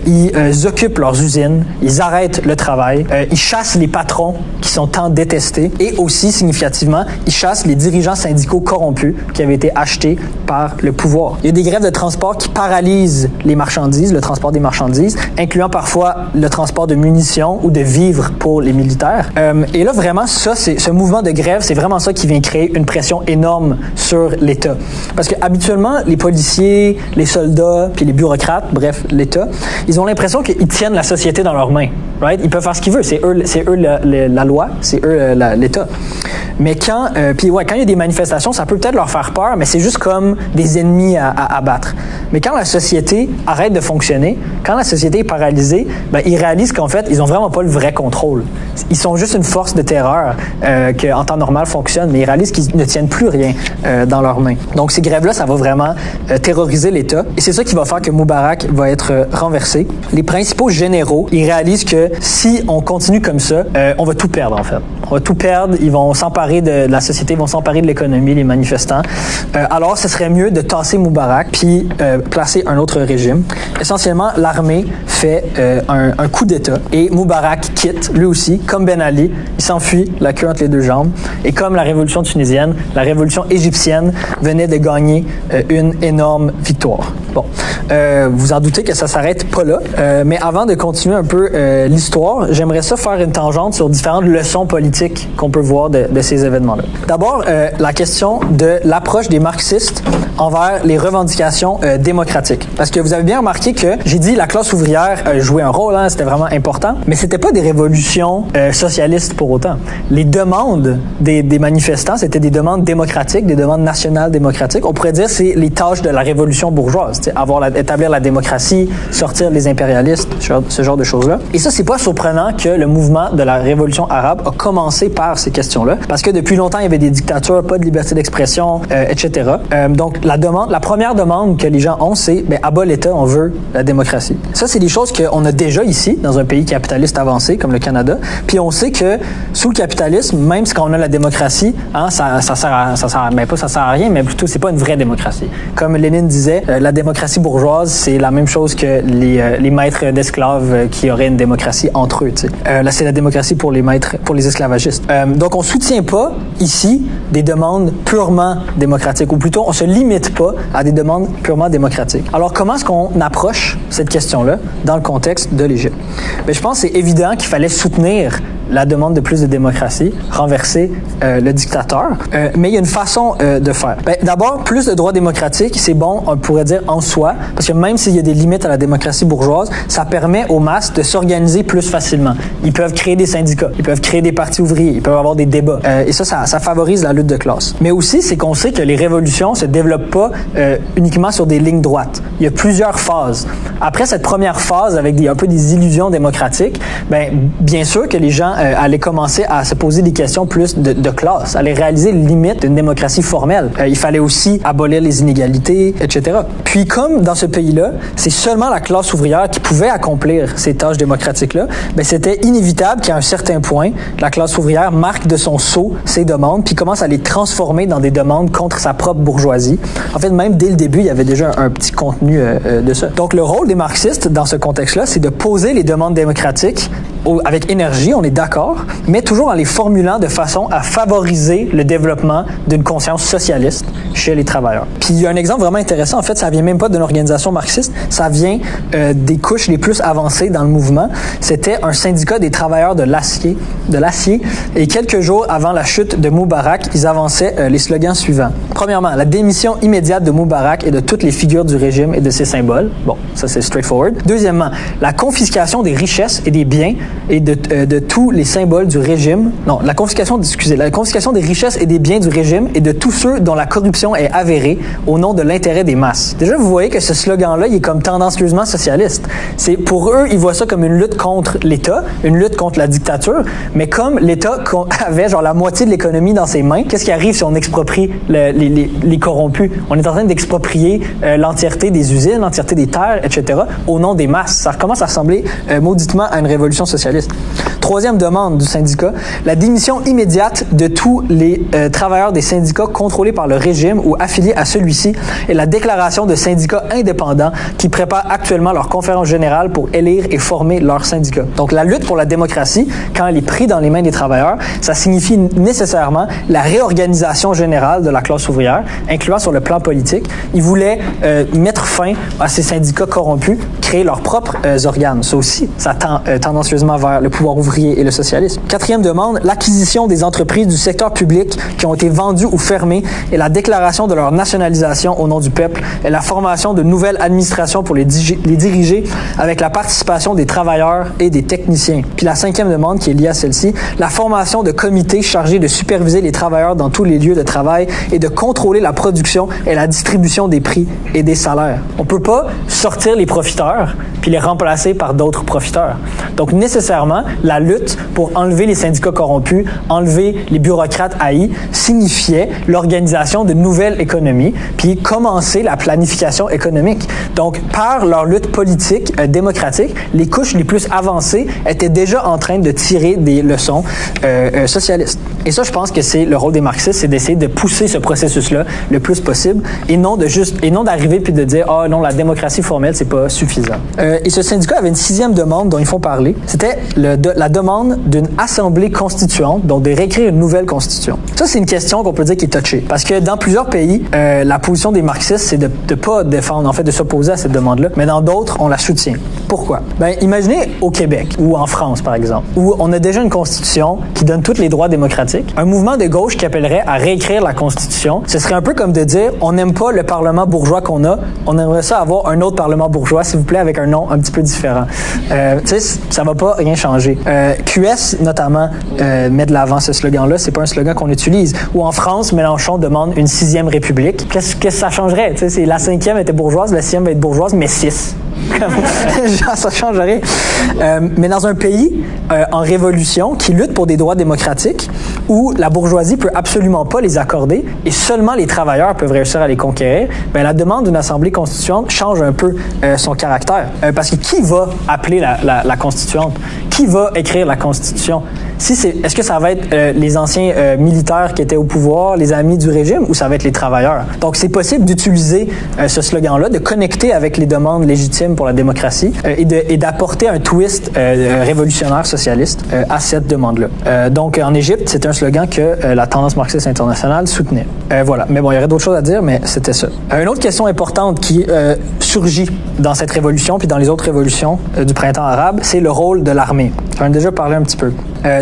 [SPEAKER 1] ils occupent leurs usines, ils arrêtent le travail, ils chassent les patrons qui sont tant détestés et aussi, significativement, ils chassent les dirigeants syndicaux corrompus qui avaient été achetés par le pouvoir. Il y a des grèves de transport qui paralysent les marchandises, le transport des marchandises, incluant parfois le transport de munitions ou de vivres pour les militaires. Et là, vraiment, ce mouvement de grève, c'est vraiment ça qui vient créer une pression énorme sur l'État. Parce que habituellement, les policiers, les soldats, puis les bureaucrates, bref, l'État, ils ont l'impression qu'ils tiennent la société dans leurs mains. Right? Ils peuvent faire ce qu'ils veulent. C'est eux la loi, c'est eux l'État. Mais quand il y a des manifestations, ça peut peut-être leur faire peur, mais c'est juste comme des ennemis à abattre. Mais quand la société arrête de fonctionner, quand la société est paralysée, ils réalisent qu'en fait, ils ont vraiment pas le vrai contrôle. Ils sont juste une force de terreur qui, en temps normal, fonctionne, mais ils réalisent qu'ils ne tiennent plus rien dans leurs mains. Donc, ces grèves-là, ça va vraiment terroriser l'État. Et c'est ça qui va faire que Moubarak va être renversé. Les principaux généraux, ils réalisent que si on continue comme ça, on va tout perdre, en fait. On va tout perdre. Ils vont s'emparer de la société, ils vont s'emparer de l'économie, les manifestants. Alors, ce serait mieux de tasser Moubarak puis placer un autre régime. Essentiellement, l'armée fait un coup d'État et Moubarak quitte, lui aussi, comme Ben Ali. Il s'enfuit, la queue entre les deux jambes. Et comme la révolution tunisienne, la révolution égyptienne venait de gagner une énorme victoire. Bon, vous en doutez que ça s'arrête pas là. Mais avant de continuer un peu l'histoire, j'aimerais ça faire une tangente sur différentes leçons politiques qu'on peut voir de ces événements-là. D'abord, la question de l'approche des marxistes envers les revendications démocratiques. Parce que vous avez bien remarqué que j'ai dit la classe ouvrière jouait un rôle, c'était vraiment important, mais c'était pas des révolutions socialistes pour autant. Les demandes des manifestants, c'était des demandes démocratiques, des demandes nationales démocratiques. On pourrait dire c'est les tâches de la révolution bourgeoise, établir la démocratie, sortir les impérialistes, ce genre de choses-là. Et ça, c'est pas surprenant que le mouvement de la révolution arabe a commencé par ces questions-là, parce que depuis longtemps, il y avait des dictatures, pas de liberté d'expression, etc. Donc, la première demande que les gens ont, c'est abat l'État, on veut la démocratie. Ça, c'est des choses qu'on a déjà ici, dans un pays capitaliste avancé comme le Canada. Puis on sait que sous le capitalisme, même quand on a la démocratie, ça sert à rien, mais plutôt c'est pas une vraie démocratie. Comme Lénine disait, la démocratie bourgeoise, c'est la même chose que les maîtres d'esclaves qui auraient une démocratie entre eux. Là, c'est la démocratie pour les esclavagistes. Donc, on soutient pas ici des demandes purement démocratiques, ou plutôt, on se limite pas à des demandes purement démocratiques. Alors, comment est-ce qu'on approche cette question-là dans le contexte de l'Égypte? Je pense que c'est évident qu'il fallait soutenir la demande de plus de démocratie, renverser le dictateur, mais il y a une façon de faire. D'abord, plus de droits démocratiques, c'est bon, on pourrait dire en soi, parce que même s'il y a des limites à la démocratie bourgeoise, ça permet aux masses de s'organiser plus facilement. Ils peuvent créer des syndicats, ils peuvent créer des partis ouvriers, ils peuvent avoir des débats, et ça favorise la lutte de classe. Mais aussi, c'est qu'on sait que les révolutions se développent pas uniquement sur des lignes droites. Il y a plusieurs phases. Après cette première phase, avec un peu des illusions démocratiques, bien sûr que les gens allaient commencer à se poser des questions plus de classe, allaient réaliser les limites d'une démocratie formelle. Il fallait aussi abolir les inégalités, etc. Puis comme dans ce pays-là, c'est seulement la classe ouvrière qui pouvait accomplir ces tâches démocratiques-là, c'était inévitable qu'à un certain point, la classe ouvrière marque de son sceau ces demandes, puis commence à les transformer dans des demandes contre sa propre bourgeoisie. En fait, même dès le début, il y avait déjà un petit contenu de ça. Donc, le rôle des marxistes dans ce contexte-là, c'est de poser les demandes démocratiques avec énergie, on est d'accord, mais toujours en les formulant de façon à favoriser le développement d'une conscience socialiste chez les travailleurs. Puis il y a un exemple vraiment intéressant, en fait, ça vient même pas d'une organisation marxiste, ça vient des couches les plus avancées dans le mouvement. C'était un syndicat des travailleurs de l'acier, et quelques jours avant la chute de Moubarak, ils avançaient les slogans suivants. Premièrement, la démission immédiate de Moubarak et de toutes les figures du régime et de ses symboles. Bon, ça c'est straightforward. Deuxièmement, la confiscation des richesses et des biens et de tous les symboles du régime. Non, la confiscation des richesses et des biens du régime et de tous ceux dont la corruption est avérée au nom de l'intérêt des masses. Déjà, vous voyez que ce slogan-là, il est comme tendancieusement socialiste. C'est, pour eux, ils voient ça comme une lutte contre l'État, une lutte contre la dictature, mais comme l'État avait genre la moitié de l'économie dans ses mains, qu'est-ce qui arrive si on exproprie les corrompus? On est en train d'exproprier l'entièreté des usines, l'entièreté des terres, etc., au nom des masses. Ça commence à ressembler mauditement à une révolution socialiste. Troisième demande du syndicat, la démission immédiate de tous les travailleurs des syndicats contrôlés par le régime ou affiliés à celui-ci et la déclaration de syndicats indépendants qui préparent actuellement leur conférence générale pour élire et former leurs syndicats. Donc, la lutte pour la démocratie, quand elle est prise dans les mains des travailleurs, ça signifie nécessairement la réorganisation générale de la classe ouvrière, incluant sur le plan politique. Ils voulaient mettre fin à ces syndicats corrompus, créer leurs propres organes. Ça aussi, ça tend tendancieusement vers le pouvoir ouvrier et le socialisme. Quatrième demande, l'acquisition des entreprises du secteur public qui ont été vendues ou fermées et la déclaration de leur nationalisation au nom du peuple et la formation de nouvelles administrations pour les diriger avec la participation des travailleurs et des techniciens. Puis la cinquième demande qui est liée à celle-ci, la formation de comités chargés de superviser les travailleurs dans tous les lieux de travail et de contrôler la production et la distribution des prix et des salaires. On peut pas sortir les profiteurs puis les remplacer par d'autres profiteurs. Donc nécessairement, la lutte pour enlever les syndicats corrompus, enlever les bureaucrates haïs, signifiait l'organisation de nouvelles économies puis commencer la planification économique. Donc par leur lutte politique démocratique, les couches les plus avancées étaient déjà en train de tirer des leçons socialistes. Et ça, je pense que c'est le rôle des marxistes, c'est d'essayer de pousser ce processus-là le plus possible et non d'arriver puis de dire ah non, la démocratie formelle c'est pas suffisant. Et ce syndicat avait une sixième demande dont ils font parler. C'était la demande d'une assemblée constituante, donc de réécrire une nouvelle constitution. Ça, c'est une question qu'on peut dire qui est touchée. Parce que dans plusieurs pays, la position des marxistes, c'est de pas défendre, en fait, de s'opposer à cette demande-là. Mais dans d'autres, on la soutient. Pourquoi? Ben, imaginez au Québec ou en France, par exemple, où on a déjà une constitution qui donne tous les droits démocratiques. Un mouvement de gauche qui appellerait à réécrire la constitution, ce serait un peu comme de dire, on n'aime pas le parlement bourgeois qu'on a, on aimerait ça avoir un autre parlement bourgeois, s'il vous plaît, avec un nom un petit peu différent. Tu sais, ça va pas rien changer. QS, notamment, met de l'avant ce slogan-là. C'est pas un slogan qu'on utilise. Ou en France, Mélenchon demande une 6e république. Qu'est-ce que ça changerait? Tu sais, la 5e était bourgeoise, la 6e va être bourgeoise, mais 6. Genre, ça changerait. Mais dans un pays en révolution qui lutte pour des droits démocratiques, où la bourgeoisie peut absolument pas les accorder et seulement les travailleurs peuvent réussir à les conquérir, ben la demande d'une assemblée constituante change un peu son caractère. Parce que qui va appeler la constituante? Qui va écrire la constitution? Est-ce que ça va être les anciens militaires qui étaient au pouvoir, les amis du régime, ou ça va être les travailleurs? Donc, c'est possible d'utiliser ce slogan-là, de connecter avec les demandes légitimes pour la démocratie et d'apporter un twist révolutionnaire socialiste à cette demande-là. Donc, en Égypte, c'était un slogan que la tendance marxiste internationale soutenait. Voilà. Mais bon, il y aurait d'autres choses à dire, mais c'était ça. Une autre question importante qui surgit dans cette révolution puis dans les autres révolutions du printemps arabe, c'est le rôle de l'armée. J'en ai déjà parlé un petit peu.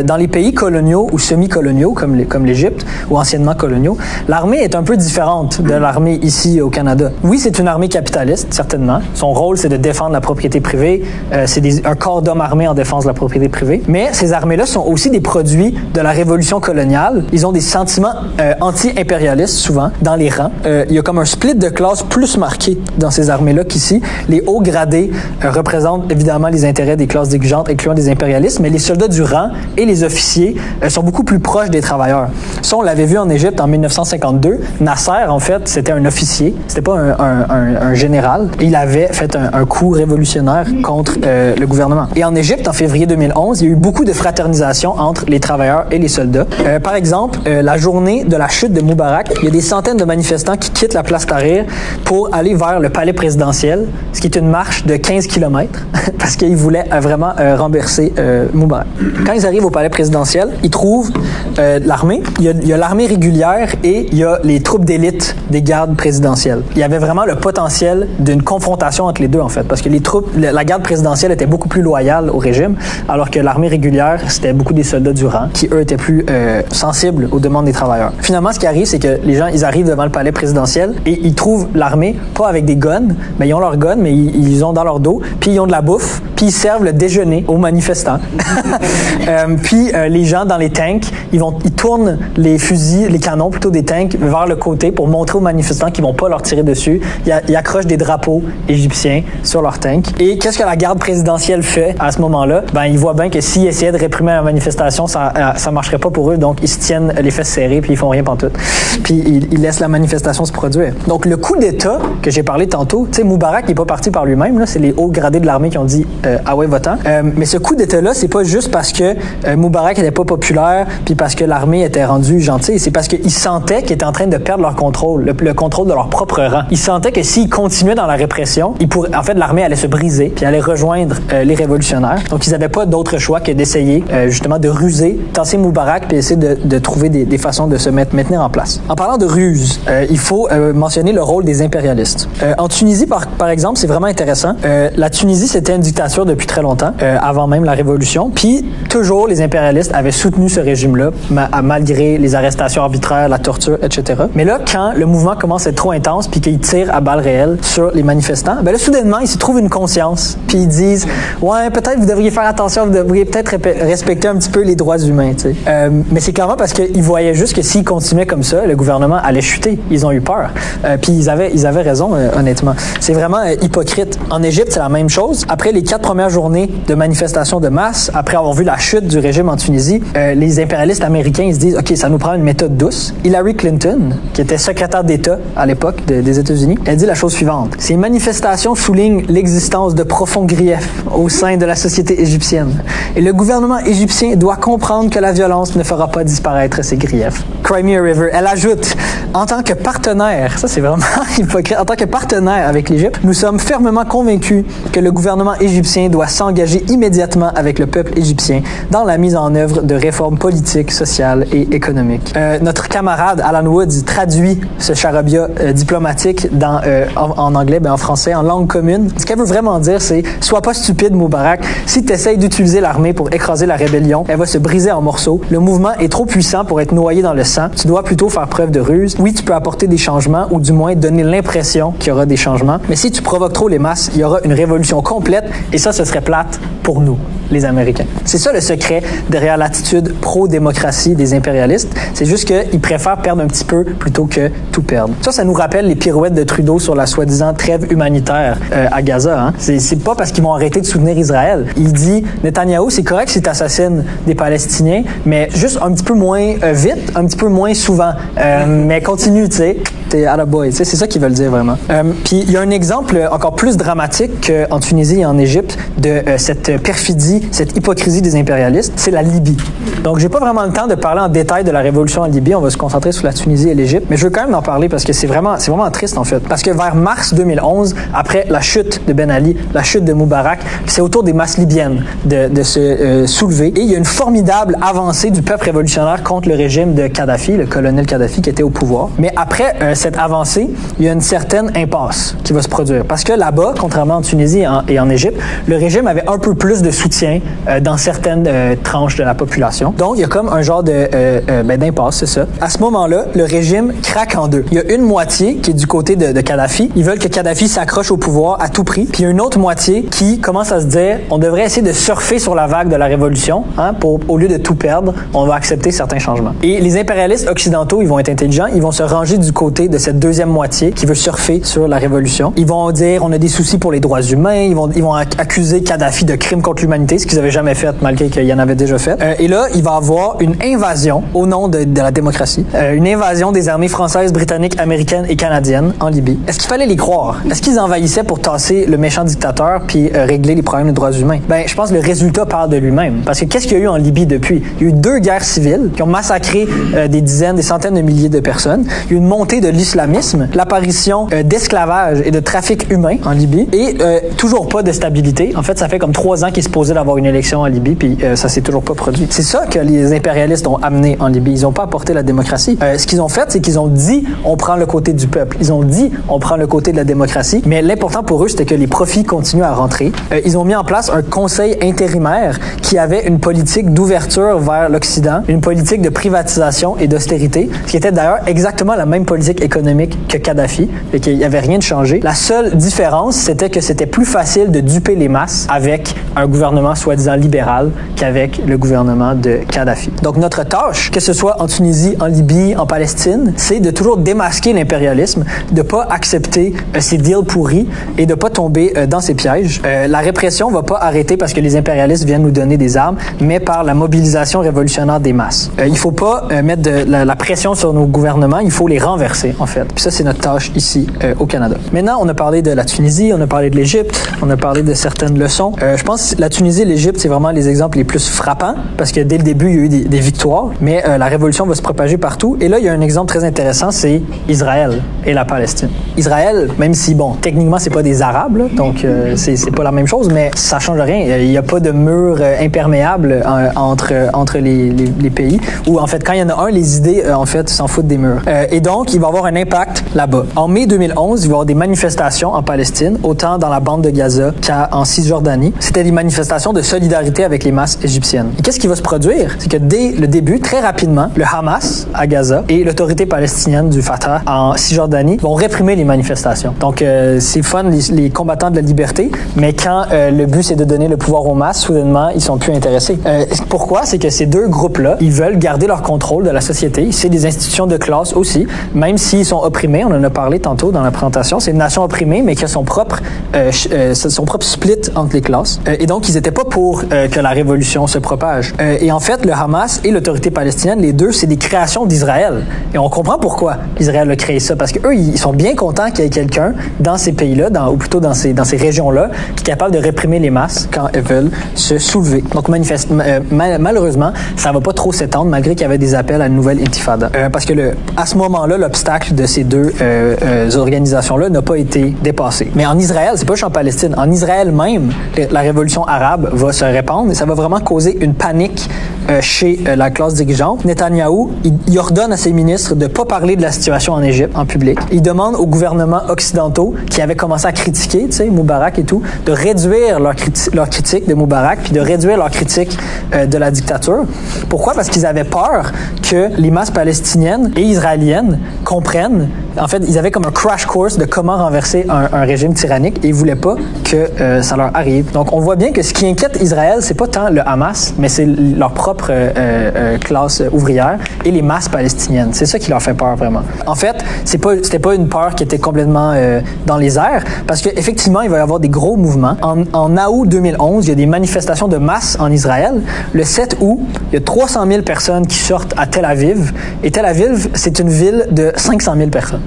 [SPEAKER 1] Dans les pays coloniaux ou semi-coloniaux, comme l'Égypte, ou anciennement coloniaux, l'armée est un peu différente de l'armée ici au Canada. Oui, c'est une armée capitaliste, certainement. Son rôle, c'est de défendre la propriété privée. C'est un corps d'hommes armés en défense de la propriété privée. Mais ces armées-là sont aussi des produits de la révolution coloniale. Ils ont des sentiments anti-impérialistes, souvent, dans les rangs. Il y a comme un split de classe plus marqué dans ces armées-là qu'ici. Les hauts gradés représentent évidemment les intérêts des classes dirigeantes, incluant des impérialistes, mais les soldats du rang et les les officiers sont beaucoup plus proches des travailleurs. Ça, on l'avait vu en Égypte en 1952. Nasser, en fait, c'était un officier, c'était pas un général. Il avait fait un coup révolutionnaire contre le gouvernement. Et en Égypte, en février 2011, il y a eu beaucoup de fraternisation entre les travailleurs et les soldats. Par exemple, la journée de la chute de Moubarak, il y a des centaines de manifestants qui quittent la place Tahrir pour aller vers le palais présidentiel, ce qui est une marche de 15 km, parce qu'ils voulaient vraiment renverser Moubarak. Quand ils arrivent au palais présidentiel, ils trouvent l'armée. Il y a l'armée régulière et il y a les troupes d'élite des gardes présidentielles. Il y avait vraiment le potentiel d'une confrontation entre les deux, en fait, parce que la garde présidentielle était beaucoup plus loyale au régime, alors que l'armée régulière, c'était beaucoup des soldats du rang qui, eux, étaient plus sensibles aux demandes des travailleurs. Finalement, ce qui arrive, c'est que les gens, ils arrivent devant le palais présidentiel et ils trouvent l'armée, pas avec des guns, mais ils ont leurs guns, mais ils ont dans leur dos, puis ils ont de la bouffe, puis ils servent le déjeuner aux manifestants. Puis les gens dans les tanks, ils tournent les fusils, les canons plutôt des tanks vers le côté pour montrer aux manifestants qu'ils vont pas leur tirer dessus. Ils accrochent des drapeaux égyptiens sur leurs tanks. Et qu'est-ce que la garde présidentielle fait à ce moment-là? Ben, ils voient bien que s'ils essayaient de réprimer la manifestation, ça marcherait pas pour eux, donc ils se tiennent les fesses serrées puis ils font rien pantoute. Puis ils laissent la manifestation se produire. Donc le coup d'État que j'ai parlé tantôt, tu sais, Moubarak n'est pas parti par lui-même, là, c'est les hauts gradés de l'armée qui ont dit ah ouais, va-t'en. Mais ce coup d'État-là, c'est pas juste parce que Moubarak était pas populaire puis parce que l'armée était rendue gentille, c'est parce qu'ils sentaient qu'ils étaient en train de perdre leur contrôle, le contrôle de leur propre rang. Ils sentaient que s'ils continuaient dans la répression, en fait, l'armée allait se briser puis allait rejoindre les révolutionnaires. Donc, ils n'avaient pas d'autre choix que d'essayer justement de ruser, tasser Moubarak puis essayer de trouver des façons de se maintenir en place. En parlant de ruse, il faut mentionner le rôle des impérialistes. En Tunisie, par exemple, c'est vraiment intéressant. La Tunisie, c'était une dictature depuis très longtemps, avant même la révolution. Puis, toujours, les impérialistes avaient soutenu ce régime-là, malgré les arrestations arbitraires, la torture, etc. Mais là, quand le mouvement commence à être trop intense puis qu'ils tirent à balles réelles sur les manifestants, ben là, soudainement, ils se trouvent une conscience. Puis ils disent, ouais, peut-être vous devriez faire attention, vous devriez peut-être respecter un petit peu les droits humains, tu sais. Mais c'est clairement parce qu'ils voyaient juste que s'ils continuaient comme ça, le gouvernement allait chuter. Ils ont eu peur. Puis ils avaient raison, honnêtement. C'est vraiment hypocrite. En Égypte, c'est la même chose. Après les 4 premières journées de manifestations de masse, après avoir vu la chute du régime en Tunisie, les impérialistes américains, ils se disent, OK, ça nous prend une méthode douce. Hillary Clinton, qui était secrétaire d'État à l'époque des États-Unis, elle dit la chose suivante. Ces manifestations soulignent l'existence de profonds griefs au sein de la société égyptienne. Et le gouvernement égyptien doit comprendre que la violence ne fera pas disparaître ces griefs. Crimea River, elle ajoute, en tant que partenaire, ça c'est vraiment hypocrite, en tant que partenaire avec l'Égypte, nous sommes fermement convaincus que le gouvernement égyptien doit s'engager immédiatement avec le peuple égyptien dans la mise en œuvre de réformes politiques, sociales et économiques. Notre camarade Alan Woods traduit ce charabia diplomatique en anglais, en français, en langue commune. Ce qu'elle veut vraiment dire, c'est « Sois pas stupide, Moubarak. Si tu essayes d'utiliser l'armée pour écraser la rébellion, elle va se briser en morceaux. Le mouvement est trop puissant pour être noyé dans le sang. Tu dois plutôt faire preuve de ruse. Oui, tu peux apporter des changements ou du moins donner l'impression qu'il y aura des changements. Mais si tu provoques trop les masses, il y aura une révolution complète et ça, ce serait plate pour nous, les Américains. » C'est ça le secret derrière l'attitude pro-démocratie des impérialistes. C'est juste qu'ils préfèrent perdre un petit peu plutôt que tout perdre. Ça nous rappelle les pirouettes de Trudeau sur la soi-disant trêve humanitaire à Gaza. Hein? C'est pas parce qu'ils vont arrêter de soutenir Israël. Il dit, Netanyahou, c'est correct si tu assassines des Palestiniens, mais juste un petit peu moins vite, un petit peu moins souvent. Mais continue, tu sais. T'es à la boy. C'est ça qu'ils veulent dire vraiment. Puis il y a un exemple encore plus dramatique qu'en Tunisie et en Égypte de cette perfidie, cette hypocrisie des impérialistes, c'est la Libye. Donc j'ai pas vraiment le temps de parler en détail de la révolution en Libye, on va se concentrer sur la Tunisie et l'Égypte, mais je veux quand même en parler parce que c'est vraiment triste en fait. Parce que vers mars 2011, après la chute de Ben Ali, la chute de Moubarak, c'est au tour des masses libyennes de se soulever et il y a une formidable avancée du peuple révolutionnaire contre le régime de Kadhafi, le colonel Kadhafi qui était au pouvoir. Mais après cette avancée, il y a une certaine impasse qui va se produire. Parce que là-bas, contrairement en Tunisie et en Égypte, le régime avait un peu plus de soutien dans certaines tranches de la population. Donc, il y a comme un genre d'impasse, c'est ça. À ce moment-là, le régime craque en deux. Il y a une moitié qui est du côté de Kadhafi. Ils veulent que Kadhafi s'accroche au pouvoir à tout prix. Puis il y a une autre moitié qui commence à se dire, on devrait essayer de surfer sur la vague de la révolution, au lieu de tout perdre, on va accepter certains changements. Et les impérialistes occidentaux, ils vont être intelligents, ils vont se ranger du côté de cette deuxième moitié qui veut surfer sur la révolution. Ils vont dire, on a des soucis pour les droits humains, ils vont accuser Kadhafi de crimes contre l'humanité, ce qu'ils avaient jamais fait, malgré qu'il y en avait déjà fait. Et là, il va avoir une invasion au nom de la démocratie, une invasion des armées françaises, britanniques, américaines et canadiennes en Libye. Est-ce qu'il fallait les croire? Est-ce qu'ils envahissaient pour tasser le méchant dictateur puis régler les problèmes des droits humains? Ben, je pense que le résultat parle de lui-même. Parce que qu'est-ce qu'il y a eu en Libye depuis? Il y a eu 2 guerres civiles qui ont massacré des dizaines, des centaines de milliers de personnes. Il y a eu une montée de l'islamisme, l'apparition d'esclavage et de trafic humain en Libye et toujours pas de stabilité. En fait, ça fait comme 3 ans qu'il est supposé d'avoir une élection en Libye puis ça s'est toujours pas produit. C'est ça que les impérialistes ont amené en Libye. Ils ont pas apporté la démocratie. Ce qu'ils ont fait, c'est qu'ils ont dit on prend le côté du peuple. Ils ont dit on prend le côté de la démocratie. Mais l'important pour eux, c'était que les profits continuent à rentrer. Ils ont mis en place un conseil intérimaire qui avait une politique d'ouverture vers l'Occident, une politique de privatisation et d'austérité, ce qui était d'ailleurs exactement la même politique économique que Kadhafi et qu'il n'y avait rien de changé. La seule différence, c'était que c'était plus facile de duper les masses avec un gouvernement soi-disant libéral qu'avec le gouvernement de Kadhafi. Donc notre tâche, que ce soit en Tunisie, en Libye, en Palestine, c'est de toujours démasquer l'impérialisme, de pas accepter ces deals pourris et de pas tomber dans ces pièges. La répression va pas arrêter parce que les impérialistes viennent nous donner des armes, mais par la mobilisation révolutionnaire des masses. Il faut pas mettre de la pression sur nos gouvernements, il faut les renverser en fait. Puis ça, c'est notre tâche ici au Canada. Maintenant, on a parlé de la Tunisie, on a parlé de l'Égypte, on a parlé de certaines leçons. Je pense que la Tunisie et l'Égypte, c'est vraiment les exemples les plus frappants parce que dès le début, il y a eu des victoires, mais la révolution va se propager partout. Et là, il y a un exemple très intéressant, c'est Israël et la Palestine. Israël, même si, bon, techniquement, c'est pas des Arabes, là, donc c'est pas la même chose, mais ça change rien. Il n'y a pas de mur imperméable entre les pays, ou en fait, quand il y en a un, les idées, en fait, s'en foutent des murs. Et donc, il va y avoir un impact là-bas. En mai 2011, il va y avoir des manifestations en Palestine, autant dans la bande de Gaza qu'en Cisjordanie. C'était des manifestations de solidarité avec les masses égyptiennes. Et qu'est-ce qui va se produire? C'est que dès le début, très rapidement, le Hamas à Gaza et l'autorité palestinienne du Fatah en Cisjordanie vont réprimer les manifestations. Donc, c'est fun, les combattants de la liberté, mais quand le but, c'est de donner le pouvoir aux masses, soudainement, ils sont plus intéressés. Pourquoi? C'est que ces deux groupes-là, ils veulent garder leur contrôle de la société. C'est des institutions de classe aussi, même s'ils sont opprimés. On en a parlé tantôt dans la présentation. C'est une nation opprimée, mais qui a son propre split entre les classes. Et donc, ils n'étaient pas pour que la révolution se propage. Et en fait, le Hamas et l'autorité palestinienne, les deux, c'est des créations d'Israël. Et on comprend pourquoi Israël a créé ça, parce qu'eux, ils sont bien contents qu'il y ait quelqu'un dans ces pays-là, ou plutôt dans ces régions-là, qui est capable de réprimer les masses quand elles veulent se soulever. Donc, malheureusement, ça va pas trop s'étendre, malgré qu'il y avait des appels à une nouvelle intifada. Parce que à ce moment-là, l'obstacle de ces deux organisations-là n'a pas été dépassé. Mais en Israël, c'est pas juste en Palestine, en Israël même, la révolution arabe va se répandre et ça va vraiment causer une panique chez la classe dirigeante. Netanyahou, il ordonne à ses ministres de pas parler de la situation en Égypte en public. Il demande aux gouvernements occidentaux qui avaient commencé à critiquer, tu sais, Moubarak et tout, de réduire leur critique de Moubarak puis de réduire leur critique de la dictature. Pourquoi? Parce qu'ils avaient peur que les masses palestiniennes et israéliennes comprennent. En fait, ils avaient comme un crash course de comment renverser un régime tyrannique et ils voulaient pas que ça leur arrive. Donc, on voit bien que ce qui inquiète Israël, c'est pas tant le Hamas, mais c'est leur propre classe ouvrière et les masses palestiniennes. C'est ça qui leur fait peur vraiment. En fait, c'était pas une peur qui était complètement dans les airs, parce qu'effectivement, il va y avoir des gros mouvements. En août 2011, il y a des manifestations de masse en Israël. Le 7 août, il y a 300 000 personnes qui sortent à Tel Aviv. Et Tel Aviv, c'est une ville de 500 000 personnes.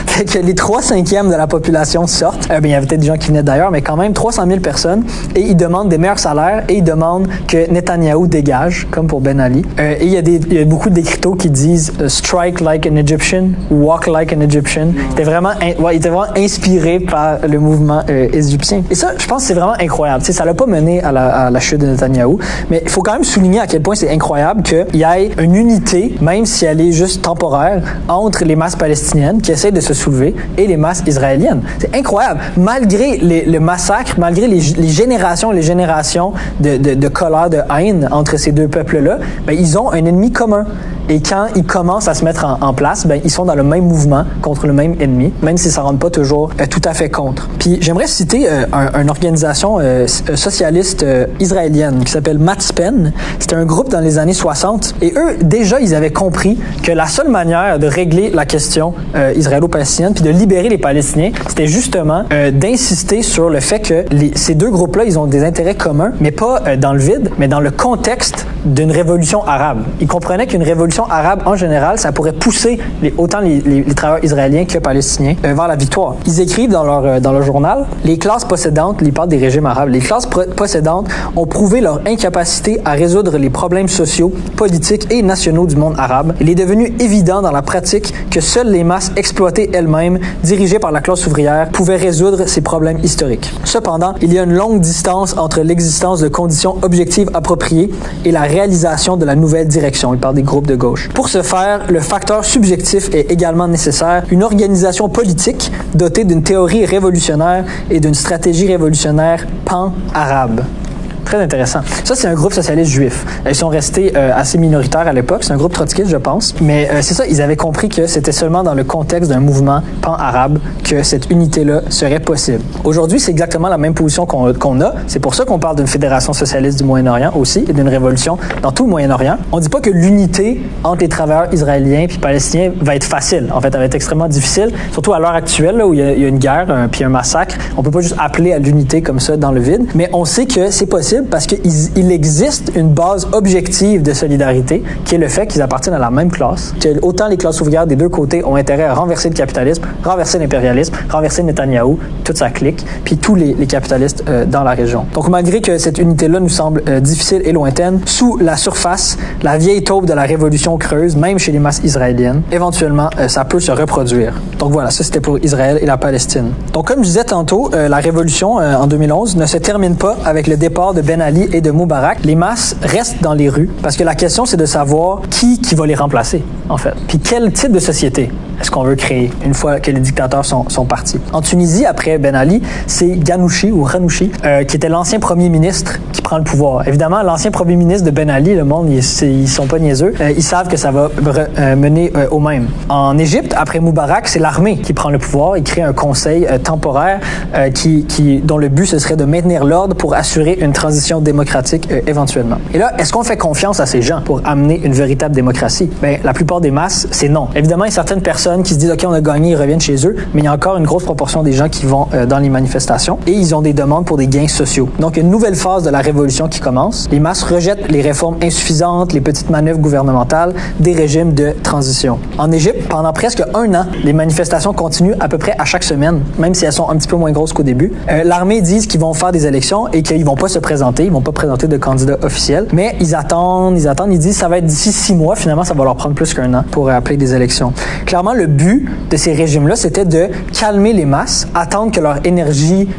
[SPEAKER 1] Fait que les 3/5 de la population sortent. Il y avait peut-être des gens qui venaient d'ailleurs, mais quand même 300 000 personnes. Et ils demandent des meilleurs salaires et ils demandent que Netanyahou dégage, comme pour Ben Ali. Et il y a beaucoup d'écriteaux qui disent « strike like an Egyptian »,« walk like an Egyptian ». Il était vraiment inspiré par le mouvement égyptien. Et ça, je pense que c'est vraiment incroyable. T'sais, ça l'a pas mené à la chute de Netanyahou, mais il faut quand même souligner à quel point c'est incroyable qu'il y ait une unité, même si elle est juste temporaire, entre les masses palestiniennes qui essaient de se soulever et les masses israéliennes. C'est incroyable. Malgré le massacre, malgré les générations de colère, de haine entre ces deux deux peuples-là, ben, ils ont un ennemi commun. Et quand ils commencent à se mettre en place, ben, ils sont dans le même mouvement contre le même ennemi, même s'ils ne s'en rendent pas toujours tout à fait compte. Puis j'aimerais citer une organisation socialiste israélienne qui s'appelle Matzpen. C'était un groupe dans les années 60. Et eux, déjà, ils avaient compris que la seule manière de régler la question israélo-palestinienne puis de libérer les Palestiniens, c'était justement d'insister sur le fait que ces deux groupes-là, ils ont des intérêts communs, mais pas dans le vide, mais dans le contexte d'une révolution arabe. Ils comprenaient qu'une révolution arabe, en général, ça pourrait pousser autant les travailleurs israéliens que palestiniens vers la victoire. Ils écrivent dans leur journal, les classes possédantes, ils parlent des régimes arabes, les classes possédantes ont prouvé leur incapacité à résoudre les problèmes sociaux, politiques et nationaux du monde arabe. Il est devenu évident dans la pratique que seules les masses exploitées elles-mêmes, dirigées par la classe ouvrière, pouvaient résoudre ces problèmes historiques. Cependant, il y a une longue distance entre l'existence de conditions objectives appropriées et la réalisation de la nouvelle direction. Il parle des groupes de gauche. Pour ce faire, le facteur subjectif est également nécessaire. Une organisation politique dotée d'une théorie révolutionnaire et d'une stratégie révolutionnaire pan-arabe. Très intéressant. Ça, c'est un groupe socialiste juif. Ils sont restés assez minoritaires à l'époque. C'est un groupe trotskiste, je pense. Mais c'est ça, ils avaient compris que c'était seulement dans le contexte d'un mouvement pan-arabe que cette unité-là serait possible. Aujourd'hui, c'est exactement la même position qu'on a. C'est pour ça qu'on parle d'une fédération socialiste du Moyen-Orient aussi et d'une révolution dans tout le Moyen-Orient. On ne dit pas que l'unité entre les travailleurs israéliens et palestiniens va être facile. En fait, elle va être extrêmement difficile, surtout à l'heure actuelle là, où il y a une guerre puis un massacre. On peut pas juste appeler à l'unité comme ça dans le vide. Mais on sait que c'est possible parce qu'il existe une base objective de solidarité qui est le fait qu'ils appartiennent à la même classe, que autant les classes ouvrières des deux côtés ont intérêt à renverser le capitalisme, renverser l'impérialisme, renverser Netanyahou, toute sa clique, puis tous les capitalistes dans la région. Donc malgré que cette unité-là nous semble difficile et lointaine, sous la surface, la vieille taupe de la révolution creuse, même chez les masses israéliennes, éventuellement, ça peut se reproduire. Donc voilà, ça c'était pour Israël et la Palestine. Donc comme je disais tantôt, la révolution en 2011 ne se termine pas avec le départ de Ben Ali et de Moubarak. Les masses restent dans les rues parce que la question, c'est de savoir qui va les remplacer, en fait. Puis quel type de société est-ce qu'on veut créer une fois que les dictateurs sont partis. En Tunisie, après Ben Ali, c'est Ghanouchi ou Ranouchi, qui était l'ancien premier ministre qui prend le pouvoir. Évidemment, l'ancien premier ministre de Ben Ali, le monde, ils sont pas niaiseux. Ils savent que ça va mener au même. En Égypte, après Moubarak, c'est l'armée qui prend le pouvoir. Il crée un conseil temporaire dont le but, ce serait de maintenir l'ordre pour assurer une transition démocratique éventuellement. Et là, est-ce qu'on fait confiance à ces gens pour amener une véritable démocratie? Bien, la plupart des masses, c'est non. Évidemment, il y a certaines personnes qui se disent « OK, on a gagné », ils reviennent chez eux, mais il y a encore une grosse proportion des gens qui vont dans les manifestations et ils ont des demandes pour des gains sociaux. Donc, une nouvelle phase de la révolution qui commence. Les masses rejettent les réformes insuffisantes, les petites manœuvres gouvernementales, des régimes de transition. En Égypte, pendant presque un an, les manifestations continuent à peu près à chaque semaine, même si elles sont un petit peu moins grosses qu'au début. L'armée dit qu'ils vont faire des élections et qu'ils vont pas se présenter, ils vont pas présenter de candidats officiels, mais ils attendent, ils disent ça va être d'ici 6 mois, finalement ça va leur prendre plus qu'un an pour appeler des élections. Clairement, le but de ces régimes-là, c'était de calmer les masses, attendre que leur énergie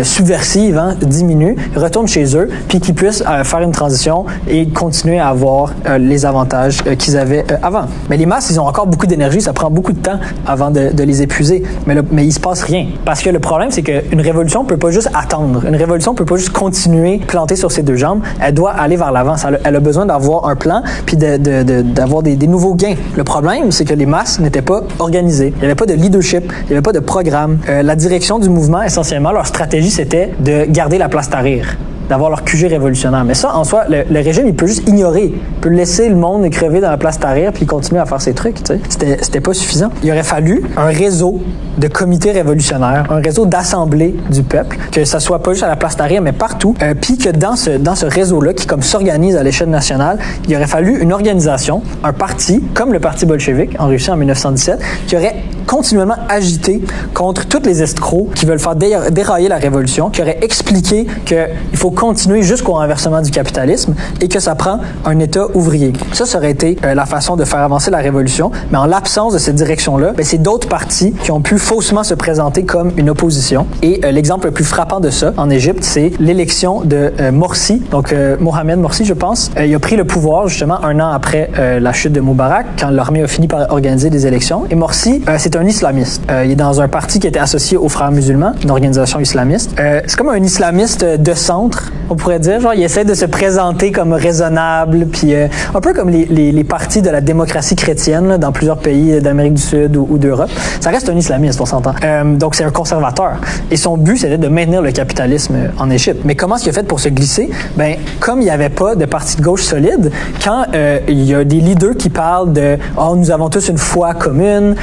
[SPEAKER 1] subversive diminue, retourne chez eux, puis qu'ils puissent faire une transition et continuer à avoir les avantages qu'ils avaient avant. Mais les masses, ils ont encore beaucoup d'énergie, ça prend beaucoup de temps avant de les épuiser, mais il se passe rien. Parce que le problème, c'est qu'une révolution peut pas juste attendre. Une révolution peut pas juste continuer plantée sur ses deux jambes. Elle doit aller vers l'avant. Elle a besoin d'avoir un plan puis d'avoir des nouveaux gains. Le problème, c'est que les masses n'étaient pas organisées. Il n'y avait pas de leadership, il n'y avait pas de programme. La direction du mouvement, essentiellement, leur stratégie, c'était de garder la place Tahrir, d'avoir leur QG révolutionnaire. Mais ça, en soi, le régime, il peut juste ignorer. Il peut laisser le monde crever dans la place Tahrir puis continuer à faire ses trucs. Tu sais. C'était pas suffisant. Il aurait fallu un réseau de comités révolutionnaires, un réseau d'assemblées du peuple, que ça soit pas juste à la place Tahrir, mais partout, puis que dans ce réseau-là, qui comme s'organise à l'échelle nationale, il aurait fallu une organisation, un parti, comme le parti bolchevique en Russie en 1917, qui aurait continuellement agité contre tous les escrocs qui veulent faire dérailler la révolution, qui aurait expliqué qu'il faut continuer jusqu'au renversement du capitalisme et que ça prend un État ouvrier. Ça aurait été la façon de faire avancer la révolution, mais en l'absence de cette direction-là, c'est d'autres partis qui ont pu faussement se présenter comme une opposition. Et l'exemple le plus frappant de ça, en Égypte, c'est l'élection de Morsi, donc Mohamed Morsi, je pense. Il a pris le pouvoir, justement, un an après la chute de Moubarak, quand l'armée a fini par organiser des élections. Et Morsi, c'est un un islamiste. Il est dans un parti qui était associé aux Frères musulmans, une organisation islamiste. C'est comme un islamiste de centre, on pourrait dire. Genre, il essaie de se présenter comme raisonnable, puis un peu comme les partis de la démocratie chrétienne là, dans plusieurs pays d'Amérique du Sud ou d'Europe. Ça reste un islamiste, on s'entend. Donc, c'est un conservateur. Et son but, c'était de maintenir le capitalisme en Égypte. Mais comment est-ce qu'il a fait pour se glisser? Ben, comme il n'y avait pas de parti de gauche solide, quand il y a des leaders qui parlent de « Oh, nous avons tous une foi commune,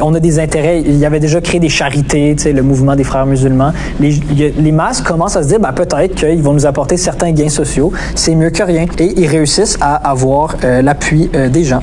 [SPEAKER 1] on a des intérêts », il y avait déjà créé des charités, tu sais, le mouvement des frères musulmans. Les masses commencent à se dire ben, peut-être qu'ils vont nous apporter certains gains sociaux, c'est mieux que rien. Et ils réussissent à avoir l'appui des gens.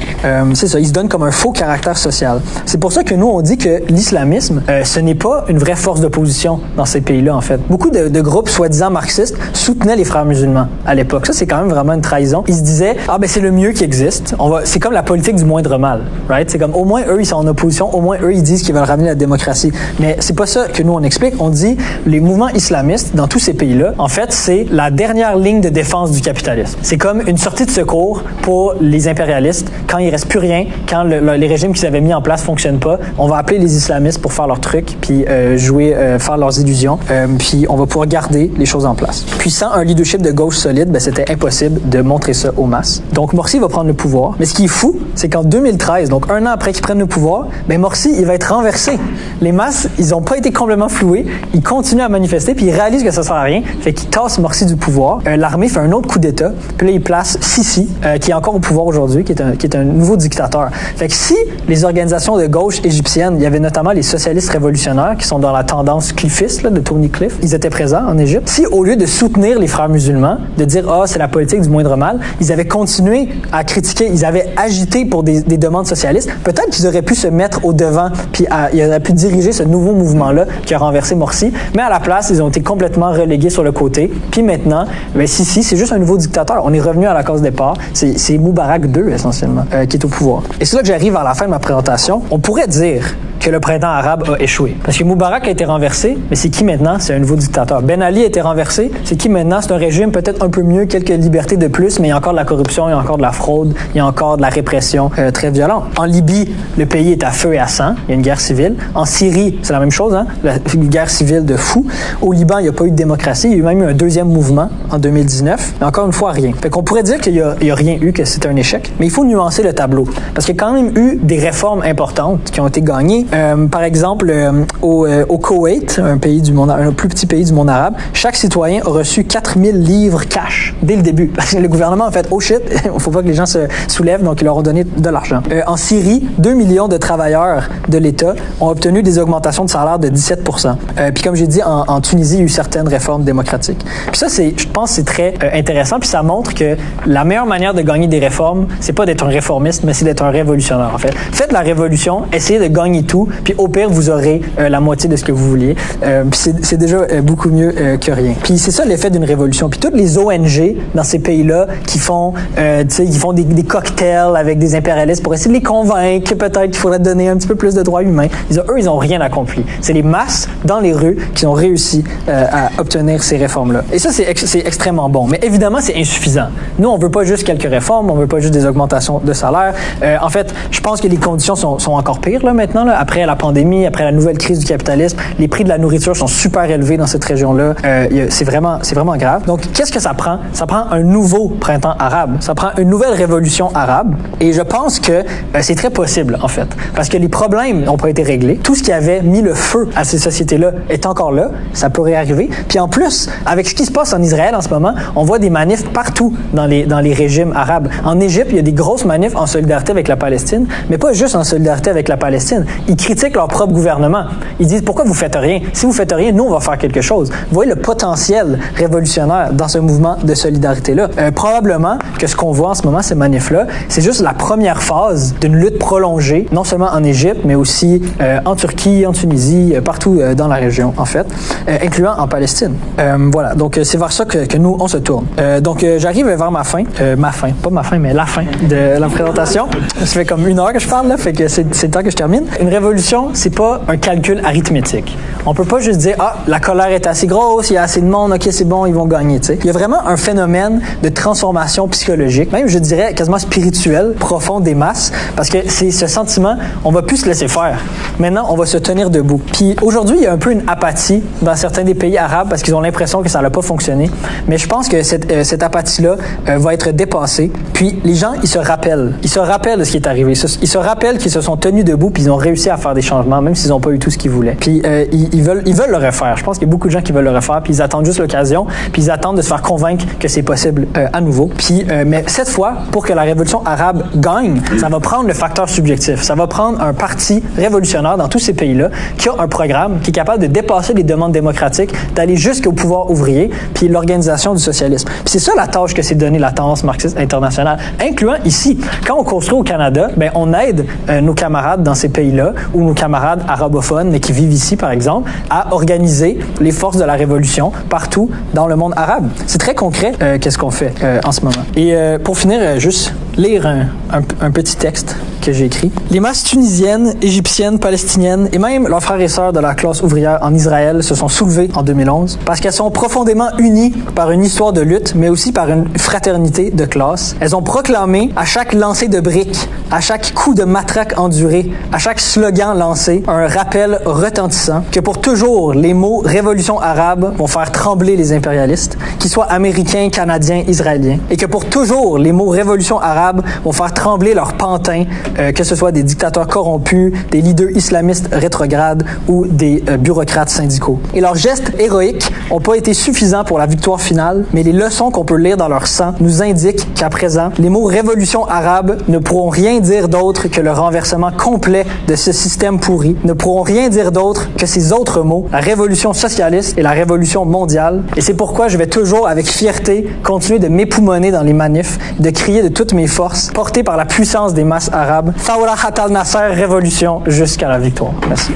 [SPEAKER 1] C'est ça, ils se donnent comme un faux caractère social. C'est pour ça que nous, on dit que l'islamisme, ce n'est pas une vraie force d'opposition dans ces pays-là, en fait. Beaucoup de groupes soi-disant marxistes soutenaient les frères musulmans à l'époque. Ça, c'est quand même vraiment une trahison. Ils se disaient, ah ben c'est le mieux qui existe. C'est comme la politique du moindre mal, right? C'est comme, au moins eux, ils sont en opposition, au moins eux, ils disent qu'ils veulent ramener la démocratie. Mais c'est pas ça que nous, on explique. On dit, les mouvements islamistes, dans tous ces pays-là, en fait, c'est la dernière ligne de défense du capitalisme. C'est comme une sortie de secours pour les impérialistes. Quand il reste plus rien, quand les régimes qu'ils avaient mis en place fonctionnent pas, on va appeler les islamistes pour faire leur truc, puis faire leurs illusions, puis on va pouvoir garder les choses en place. Puis sans un leadership de gauche solide, ben, c'était impossible de montrer ça aux masses. Donc Morsi va prendre le pouvoir. Mais ce qui est fou, c'est qu'en 2013, donc un an après qu'il prenne le pouvoir, ben Morsi, il va être renversé. Les masses, ils ont pas été complètement floués. Ils continuent à manifester, puis ils réalisent que ça sert à rien. Fait qu'ils tassent Morsi du pouvoir. L'armée fait un autre coup d'État. Puis là, ils placent Sisi, qui est encore au pouvoir aujourd'hui, qui est un nouveau dictateur. Fait que si les organisations de gauche égyptiennes, il y avait notamment les socialistes révolutionnaires, qui sont dans la tendance cliffiste, là, de Tony Cliff, ils étaient présents en Égypte. Si au lieu de soutenir les frères musulmans, de dire « Ah, c'est la politique du moindre mal », ils avaient continué à critiquer, ils avaient agité pour des demandes socialistes, peut-être qu'ils auraient pu se mettre au devant, puis ils auraient pu diriger ce nouveau mouvement-là qui a renversé Morsi, mais à la place, ils ont été complètement relégués sur le côté. Puis maintenant, ben, Sisi, c'est juste un nouveau dictateur. On est revenu à la case départ. C'est Moubarak II, essentiellement, qui est au pouvoir. Et c'est là que j'arrive à la fin de ma présentation. On pourrait dire que le printemps arabe a échoué. Parce que Moubarak a été renversé, mais c'est qui maintenant? C'est un nouveau dictateur. Ben Ali a été renversé, c'est qui maintenant? C'est un régime peut-être un peu mieux, quelques libertés de plus, mais il y a encore de la corruption, il y a encore de la fraude, il y a encore de la répression très violente. En Libye, le pays est à feu et à sang, il y a une guerre civile. En Syrie, c'est la même chose, hein? Une guerre civile de fou. Au Liban, il n'y a pas eu de démocratie, il y a eu même eu un deuxième mouvement en 2019, mais encore une fois, rien. Fait qu'on pourrait dire qu'il y a rien eu, que c'était un échec, mais il faut nuancer le tableau. Parce qu'il y a quand même eu des réformes importantes qui ont été gagnées. Par exemple, au Koweït, un plus petit pays du monde arabe, chaque citoyen a reçu 4000 livres cash dès le début. Parce que le gouvernement a fait « Oh shit, il ne faut pas que les gens se soulèvent », donc ils leur ont donné de l'argent. En Syrie, 2 millions de travailleurs de l'État ont obtenu des augmentations de salaire de 17%. Puis comme j'ai dit, en Tunisie, il y a eu certaines réformes démocratiques. Puis ça, je pense que c'est très intéressant, puis ça montre que la meilleure manière de gagner des réformes, c'est pas d'être un réformiste, mais c'est d'être un révolutionnaire, en fait. Faites la révolution, essayez de gagner tout, puis au pire, vous aurez la moitié de ce que vous vouliez. Puis c'est déjà beaucoup mieux que rien. Puis c'est ça l'effet d'une révolution. Puis toutes les ONG dans ces pays-là qui font, ils font des cocktails avec des impérialistes pour essayer de les convaincre que peut-être qu'il faudrait donner un petit peu plus de droits humains. Eux, ils n'ont rien accompli. C'est les masses dans les rues qui ont réussi à obtenir ces réformes-là. Et ça, c'est extrêmement bon. Mais évidemment, c'est insuffisant. Nous, on veut pas juste quelques réformes, on veut pas juste des augmentations de salaire. En fait, je pense que les conditions sont encore pires là maintenant. Là, après la pandémie, après la nouvelle crise du capitalisme, les prix de la nourriture sont super élevés dans cette région-là. C'est vraiment grave. Donc, qu'est-ce que ça prend? Ça prend un nouveau printemps arabe. Ça prend une nouvelle révolution arabe. Et je pense que c'est très possible, en fait. Parce que les problèmes n'ont pas été réglés. Tout ce qui avait mis le feu à ces sociétés-là est encore là. Ça pourrait arriver. Puis en plus, avec ce qui se passe en Israël en ce moment, on voit des manifs partout dans les régimes arabes. En Égypte, il y a des grosses manifs en solidarité avec la Palestine, mais pas juste en solidarité avec la Palestine. Ils critiquent leur propre gouvernement. Ils disent, pourquoi vous faites rien? Si vous faites rien, nous, on va faire quelque chose. Vous voyez le potentiel révolutionnaire dans ce mouvement de solidarité-là. Probablement que ce qu'on voit en ce moment, ces manifs-là, c'est juste la première phase d'une lutte prolongée, non seulement en Égypte, mais aussi en Turquie, en Tunisie, partout dans la région, en fait, incluant en Palestine. Voilà, donc c'est vers ça que nous, on se tourne. Donc j'arrive vers ma fin, mais la fin de la présentation. Ça fait comme 1 heure que je parle, là, fait que c'est le temps que je termine. Une révolution révolution, c'est pas un calcul arithmétique. On peut pas juste dire, la colère est assez grosse, il y a assez de monde, ok, c'est bon, ils vont gagner, tu sais. Il y a vraiment un phénomène de transformation psychologique, même, je dirais, quasiment spirituel, profond des masses, parce que c'est ce sentiment, on va plus se laisser faire. Maintenant, on va se tenir debout. Puis aujourd'hui, il y a un peu une apathie dans certains des pays arabes parce qu'ils ont l'impression que ça n'a pas fonctionné. Mais je pense que cette apathie-là va être dépassée. Puis les gens, ils se rappellent. Ils se rappellent de ce qui est arrivé. Ils se rappellent qu'ils se sont tenus debout puis ils ont réussi à faire des changements, même s'ils n'ont pas eu tout ce qu'ils voulaient. Puis ils veulent le refaire. Je pense qu'il y a beaucoup de gens qui veulent le refaire puis ils attendent juste l'occasion puis ils attendent de se faire convaincre que c'est possible à nouveau. Puis, mais cette fois, pour que la révolution arabe gagne, ça va prendre le facteur subjectif. Ça va prendre un parti révolutionnaire dans tous ces pays-là qui a un programme qui est capable de dépasser les demandes démocratiques, d'aller jusqu'au pouvoir ouvrier puis l'organisation du socialisme. Puis c'est ça la tâche que s'est donnée la tendance marxiste internationale, incluant ici. Quand on construit au Canada, ben on aide nos camarades dans ces pays-là ou nos camarades arabophones mais qui vivent ici, par exemple, à organiser les forces de la révolution partout dans le monde arabe. C'est très concret qu'est-ce qu'on fait en ce moment. Et pour finir, juste lire un petit texte que j'ai écrit. Les masses tunisiennes, égyptiennes, palestiniennes et même leurs frères et sœurs de la classe ouvrière en Israël se sont soulevées en 2011 parce qu'elles sont profondément unies par une histoire de lutte, mais aussi par une fraternité de classe. Elles ont proclamé à chaque lancer de briques, à chaque coup de matraque enduré, à chaque slogan lancé, un rappel retentissant que pour toujours, les mots « révolution arabe » vont faire trembler les impérialistes, qu'ils soient américains, canadiens, israéliens, et que pour toujours, les mots « révolution arabe » vont faire trembler leurs pantins, que ce soit des dictateurs corrompus, des leaders islamistes rétrogrades ou des bureaucrates syndicaux. Et leurs gestes héroïques n'ont pas été suffisants pour la victoire finale, mais les leçons qu'on peut lire dans leur sang nous indiquent qu'à présent, les mots « révolution arabe » ne pourront rien dire d'autre que le renversement complet de ce système pourri, ne pourront rien dire d'autre que ces autres mots, la révolution socialiste et la révolution mondiale. Et c'est pourquoi je vais toujours, avec fierté, continuer de m'époumoner dans les manifs, de crier de toutes mes forces, porté par la puissance des masses arabes. Thawra Hatal Nasser, révolution jusqu'à la victoire. Merci.